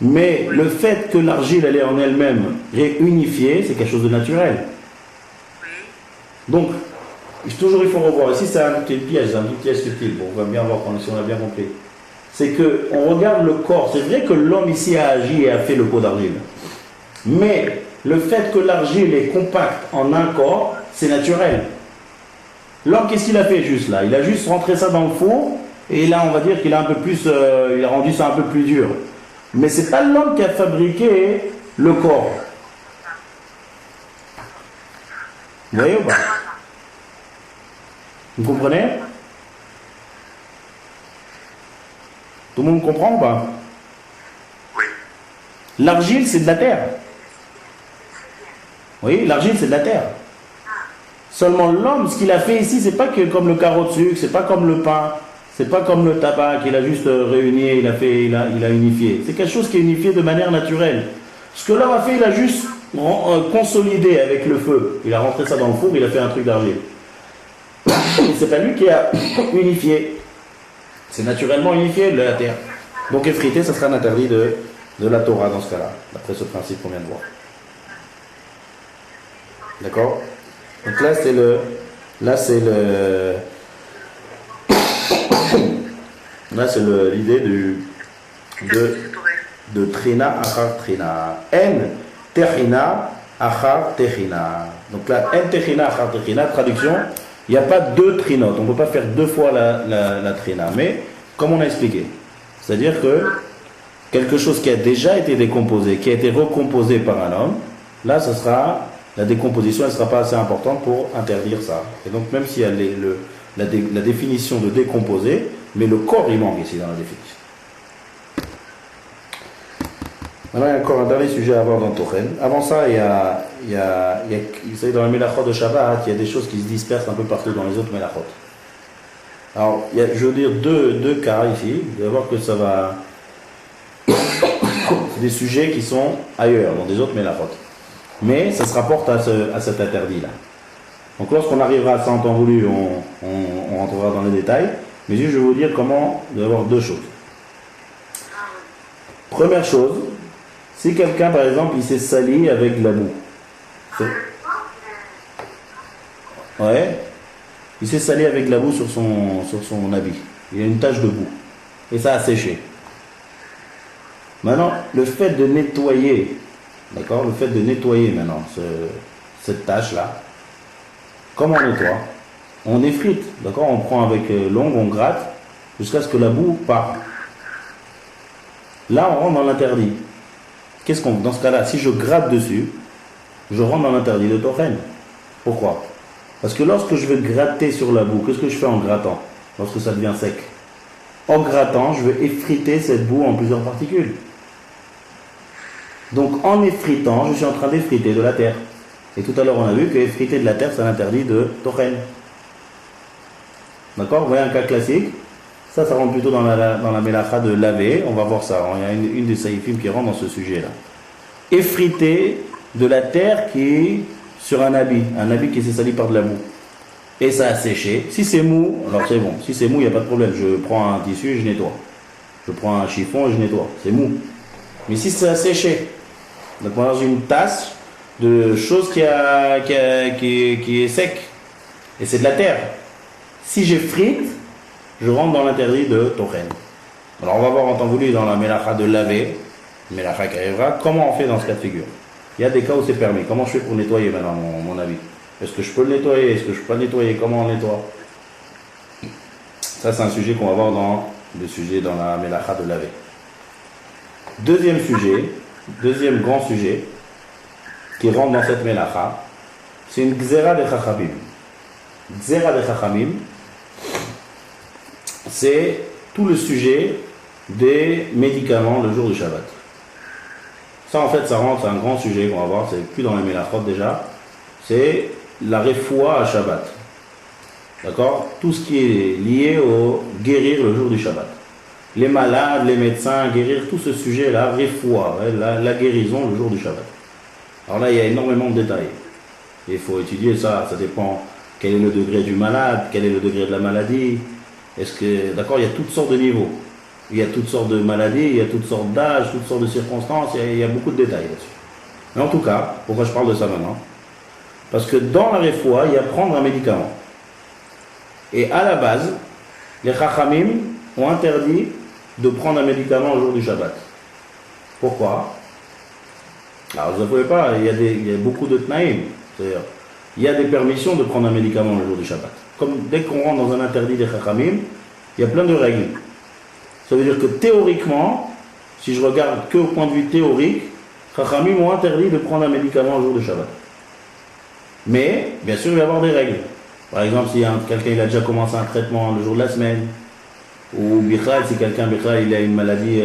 Mais le fait que l'argile, elle est en elle-même réunifiée, c'est quelque chose de naturel. Oui. Donc, toujours il faut revoir. Ici, c'est un petit piège, un petit piège subtil. Bon, on va bien voir si on a bien compris. C'est que on regarde le corps. C'est vrai que l'homme ici a agi et a fait le pot d'argile. Mais le fait que l'argile est compacte en un corps, c'est naturel. L'homme, qu'est-ce qu'il a fait juste là? Il a juste rentré ça dans le four et là, on va dire qu'il a un peu plus, il a rendu ça un peu plus dur. Mais c'est pas l'homme qui a fabriqué le corps. Vous voyez ou pas? Vous comprenez? Tout le monde comprend ou pas? Oui. L'argile, c'est de la terre. Oui, l'argile, c'est de la terre. Seulement l'homme, ce qu'il a fait ici, c'est pas que comme le carreau de sucre, c'est pas comme le pain, c'est pas comme le tabac qu'il a juste réuni, il a unifié. C'est quelque chose qui est unifié de manière naturelle. Ce que l'homme a fait, il a juste consolidé avec le feu. Il a rentré ça dans le four, il a fait un truc d'argile. C'est pas lui qui a unifié. C'est naturellement unifié de la terre. Donc effrité, ça sera un interdit de la Torah dans ce cas-là, d'après ce principe qu'on vient de voir. D'accord? Donc là c'est l'idée de Trina Achar Trina. En Techina Achar Techina. Donc là, En Techina Achar Techina, traduction, il n'y a pas 2 trinotes. On ne peut pas faire 2 fois la Trina. Mais, comme on a expliqué, c'est-à-dire que quelque chose qui a déjà été décomposé, qui a été recomposé par un homme, là, ce sera... La décomposition, elle ne sera pas assez importante pour interdire ça. Et donc, même s'il y a la définition de décomposer, mais le corps, il manque ici dans la définition. Maintenant, il y a encore un dernier sujet à voir dans Tochen. Avant ça, vous savez, dans la Mélachot de Shabbat, il y a des choses qui se dispersent un peu partout dans les autres Mélachot. Alors, je veux dire deux cas ici. Vous allez voir que ça va... C'est des sujets qui sont ailleurs, dans des autres Mélachot. Mais ça se rapporte à cet interdit-là. Donc lorsqu'on arrivera à ça en temps voulu, on rentrera dans les détails. Mais juste je vais vous dire comment il doit y avoir 2 choses. Première chose, si quelqu'un par exemple il s'est sali avec de la boue. Ouais. Il s'est sali avec de la boue sur son habit. Il y a une tache de boue. Et ça a séché. Maintenant, le fait de nettoyer... D'accord? Le fait de nettoyer maintenant cette tâche-là, comment on nettoie? On effrite, d'accord? On prend avec l'ongle, on gratte, jusqu'à ce que la boue parte. Là, on rentre dans l'interdit. Dans ce cas-là, si je gratte dessus, je rentre dans l'interdit de Tochen. Pourquoi? Parce que lorsque je vais gratter sur la boue, qu'est-ce que je fais en grattant? Lorsque ça devient sec. En grattant, je vais effriter cette boue en plusieurs particules. Donc en effritant, je suis en train d'effriter de la terre. Et tout à l'heure, on a vu que effriter de la terre, c'est un interdit de tochen. D'accord? Vous voyez un cas classique. Ça rentre plutôt dans la mélacha de laver. On va voir ça. Il y a une des saïfim qui rentre dans ce sujet-là. Effriter de la terre qui est sur un habit qui s'est sali par de la boue. Et ça a séché. Si c'est mou, alors c'est bon. Si c'est mou, il n'y a pas de problème. Je prends un tissu et je nettoie. Je prends un chiffon et je nettoie. C'est mou. Mais si ça a séché, donc moi j'ai une tasse de choses qui est sec. Et c'est de la terre. Si j'effrite, je rentre dans l'interdit de tochen. Alors on va voir en temps voulu dans la mélacha de laver, mélacha qui arrivera, comment on fait dans ce cas de figure. Il y a des cas où c'est permis. Comment je fais pour nettoyer maintenant mon habit? Est-ce que je peux le nettoyer? Est-ce que je peux pas le nettoyer? Comment on nettoie? Ça c'est un sujet qu'on va voir dans la mélacha de laver. Deuxième grand sujet qui rentre dans cette mélacha, c'est une gzera de chachamim. Gzera de chachamim, c'est tout le sujet des médicaments le jour du Shabbat. Ça en fait, ça rentre, c'est un grand sujet qu'on va voir, c'est plus dans les mélachot déjà, c'est la refoua à Shabbat. D'accord? Tout ce qui est lié au guérir le jour du Shabbat. Les malades, les médecins, guérir tout ce sujet-là, refoua, la guérison le jour du Shabbat. Alors là, il y a énormément de détails. Il faut étudier ça, ça dépend quel est le degré du malade, quel est le degré de la maladie. D'accord, il y a toutes sortes de niveaux. Il y a toutes sortes de maladies, il y a toutes sortes d'âges, toutes sortes de circonstances, il y a beaucoup de détails là-dessus. Mais en tout cas, pourquoi je parle de ça maintenant? Parce que dans la refoua, il y a prendre un médicament. Et à la base, les chachamim ont interdit de prendre un médicament au jour du Shabbat. Pourquoi? Alors vous ne pouvez pas, il y a beaucoup de tnaïm. C'est-à-dire, il y a des permissions de prendre un médicament le jour du Shabbat. Comme dès qu'on rentre dans un interdit des chachamim, il y a plein de règles. Ça veut dire que théoriquement, si je regarde que au point de vue théorique, chachamim ont interdit de prendre un médicament le jour du Shabbat. Mais, bien sûr, il va y avoir des règles. Par exemple, si quelqu'un il a déjà commencé un traitement le jour de la semaine, ou bichal, si quelqu'un il a une maladie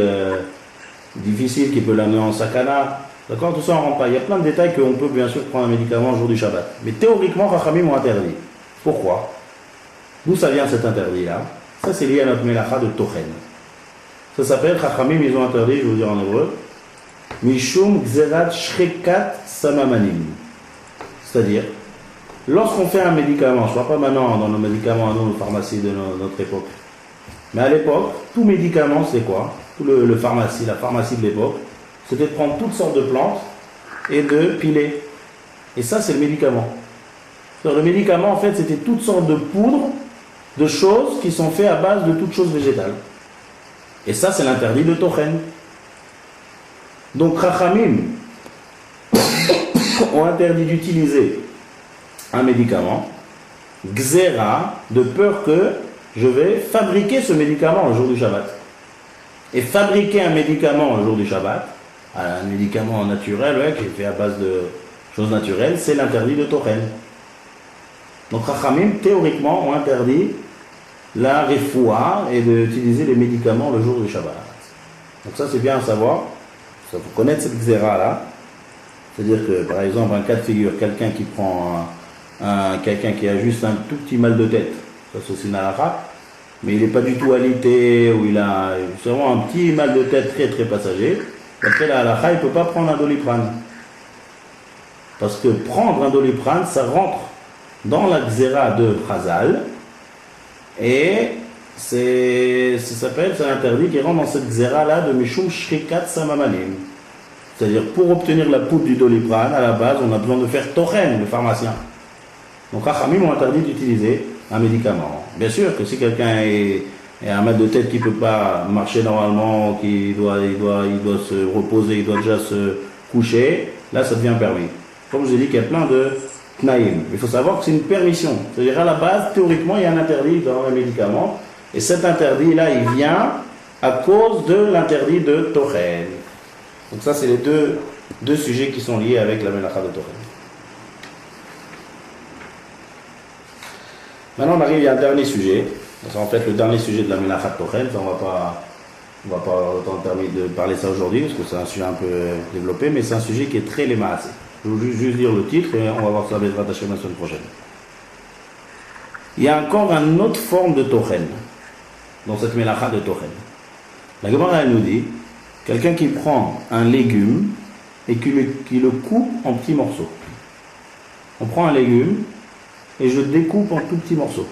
difficile qui peut l'amener en sakana, d'accord, tout ça on rentre pas. Il y a plein de détails qu'on peut bien sûr prendre un médicament le jour du Shabbat. Mais théoriquement, chachamim ont interdit. Pourquoi? D'où ça vient cet interdit-là? Ça c'est lié à notre mélacha de tochen. Ça s'appelle chachamim, ils ont interdit, je vais vous dire en hébreu, mishum gzerat shrekat samamanim. C'est-à-dire, lorsqu'on fait un médicament, je ne parle pas maintenant dans nos médicaments, dans nos pharmacies de notre époque, mais à l'époque, tout médicament, c'est quoi? Tout la pharmacie de l'époque, c'était de prendre toutes sortes de plantes et de piler. Et ça, c'est le médicament. Alors, le médicament, en fait, c'était toutes sortes de poudres, de choses qui sont faites à base de toutes choses végétales. Et ça, c'est l'interdit de tochen. Donc, chachamim ont interdit d'utiliser un médicament, gzera, de peur que je vais fabriquer ce médicament le jour du Shabbat. Et fabriquer un médicament le jour du Shabbat, un médicament naturel, qui est fait à base de choses naturelles, c'est l'interdit de tochen. Donc chachamim, théoriquement, ont interdit la refoua et d'utiliser les médicaments le jour du Shabbat. Donc ça, c'est bien à savoir. Ça, faut connaître cette gzera-là. C'est-à-dire que, par exemple, un cas de figure, quelqu'un qui prend quelqu'un qui a juste un tout petit mal de tête, ça c'est aussi une halakha, mais il n'est pas du tout alité, ou il a vraiment un petit mal de tête très très passager, après la halakha, il ne peut pas prendre un doliprane. Parce que prendre un doliprane, ça rentre dans la gzera de Chazal, et c'est un interdit qui rentre dans cette gzera-là de Mishum Shrikat Samamanim. C'est-à-dire, pour obtenir la poudre du doliprane, à la base, on a besoin de faire tochen, le pharmacien. Donc, Chachamim ont interdit d'utiliser un médicament. Bien sûr que si quelqu'un a un mal de tête qui ne peut pas marcher normalement, qui doit se reposer, il doit déjà se coucher, là, ça devient permis. Comme je vous ai dit qu'il y a plein de tnaïm. Il faut savoir que c'est une permission. C'est-à-dire, à la base, théoriquement, il y a un interdit dans les médicaments. Et cet interdit-là, il vient à cause de l'interdit de tochen. Donc ça, c'est les deux sujets qui sont liés avec la mélacha de tochen. Maintenant, on arrive à un dernier sujet. C'est en fait le dernier sujet de la mélacha de tochen. On va pas avoir le temps de parler de ça aujourd'hui, parce que c'est un sujet un peu développé, mais c'est un sujet qui est très lémassé. Je vais juste dire le titre et on va voir ça Bezrat Hashem la semaine prochaine. Il y a encore une autre forme de Tochen dans cette mélacha de Tochen. La Gemara nous dit, quelqu'un qui prend un légume et qui le coupe en petits morceaux. On prend un légume et je le découpe en tout petits morceaux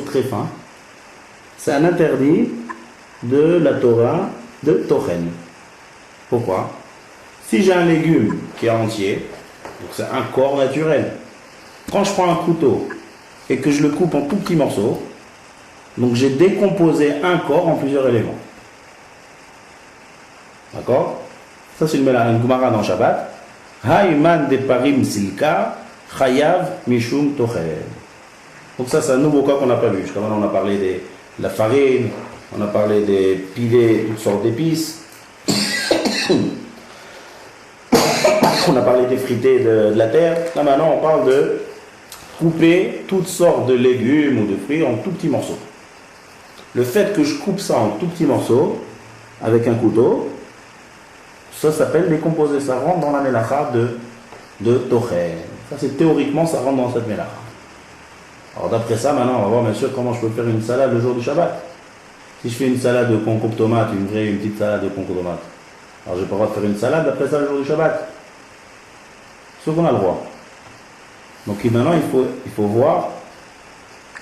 très fins. C'est un interdit de la Torah de Tochen. Pourquoi? Si j'ai un légume qui est entier, donc c'est un corps naturel, quand je prends un couteau et que je le coupe en tout petits morceaux, donc j'ai décomposé un corps en plusieurs éléments. D'accord? Ça c'est une Gemara dans Shabbat. Haïman de parim silka, chayav mishum tochen. Donc ça c'est un nouveau cas qu'on n'a pas vu. Jusqu'à maintenant on a parlé de la farine, on a parlé des pilés, toutes sortes d'épices. On a parlé des frités de la terre. Là maintenant on parle de couper toutes sortes de légumes ou de fruits en tout petits morceaux. Le fait que je coupe ça en tout petits morceaux avec un couteau, ça s'appelle décomposer. Ça rentre dans la mélacha de Tochen. Ça c'est théoriquement, ça rentre dans cette mélacha. Alors d'après ça, maintenant on va voir bien sûr comment je peux faire une salade le jour du Shabbat. Si je fais une salade de concombre tomate, une petite salade de concombre tomate, alors je n'ai pas le droit de faire une salade après ça le jour du Shabbat. Ce qu'on a le droit. Donc maintenant il faut voir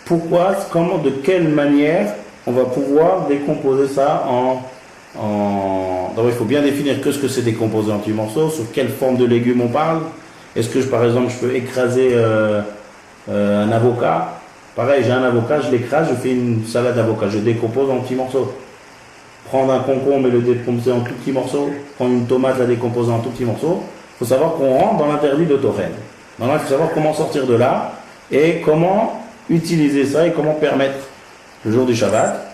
pourquoi, comment, de quelle manière on va pouvoir décomposer ça D'abord il faut bien définir ce que c'est décomposé en petits morceaux, sur quelle forme de légumes on parle. Est-ce que par exemple je peux écraser un avocat? Pareil, j'ai un avocat, je l'écrase, je fais une salade d'avocat, je décompose en petits morceaux. Prendre un concombre et le décomposer en tout petits morceaux, prendre une tomate, la décomposer en tout petits morceaux. Il faut savoir qu'on rentre dans l'interdit de Tochen. Maintenant, il faut savoir comment sortir de là et comment utiliser ça et comment permettre le jour du Shabbat.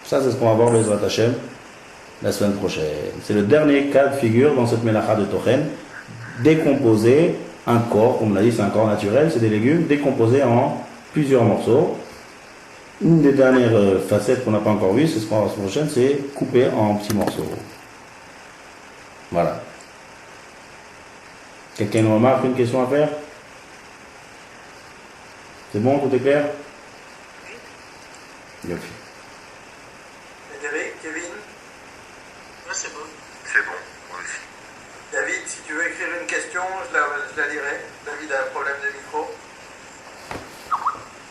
Ça, c'est ce qu'on va voir Bezrat Hashem la semaine prochaine. C'est le dernier cas de figure dans cette mélacha de Tochen. Décomposer un corps, comme on l'a dit, c'est un corps naturel, c'est des légumes, décomposés en plusieurs morceaux. Une des dernières facettes qu'on n'a pas encore vues, c'est ce qu'on va voir la semaine prochaine, c'est couper en petits morceaux. Voilà. Quelqu'un nous remarque, une question à faire? C'est bon, tout est clair? Bien fait. Frédéric, Kevin? Ouais, c'est bon. C'est bon, moi aussi. David, si tu veux écrire une question, je la lirai. David a un problème de micro.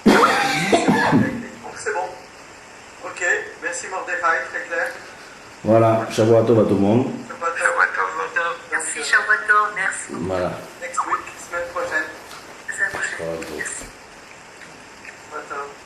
C'est bon, avec les micros, c'est bon. Ok, merci Mordechai, très clair. Voilà, Shabbat Tov à tout le monde. Shabbat tov. Shabbat tov. Merci, Shabbat, merci. Voilà. Next week, semaine prochaine. À la semaine prochaine. Shabbat tov. Merci. Shabbat tov.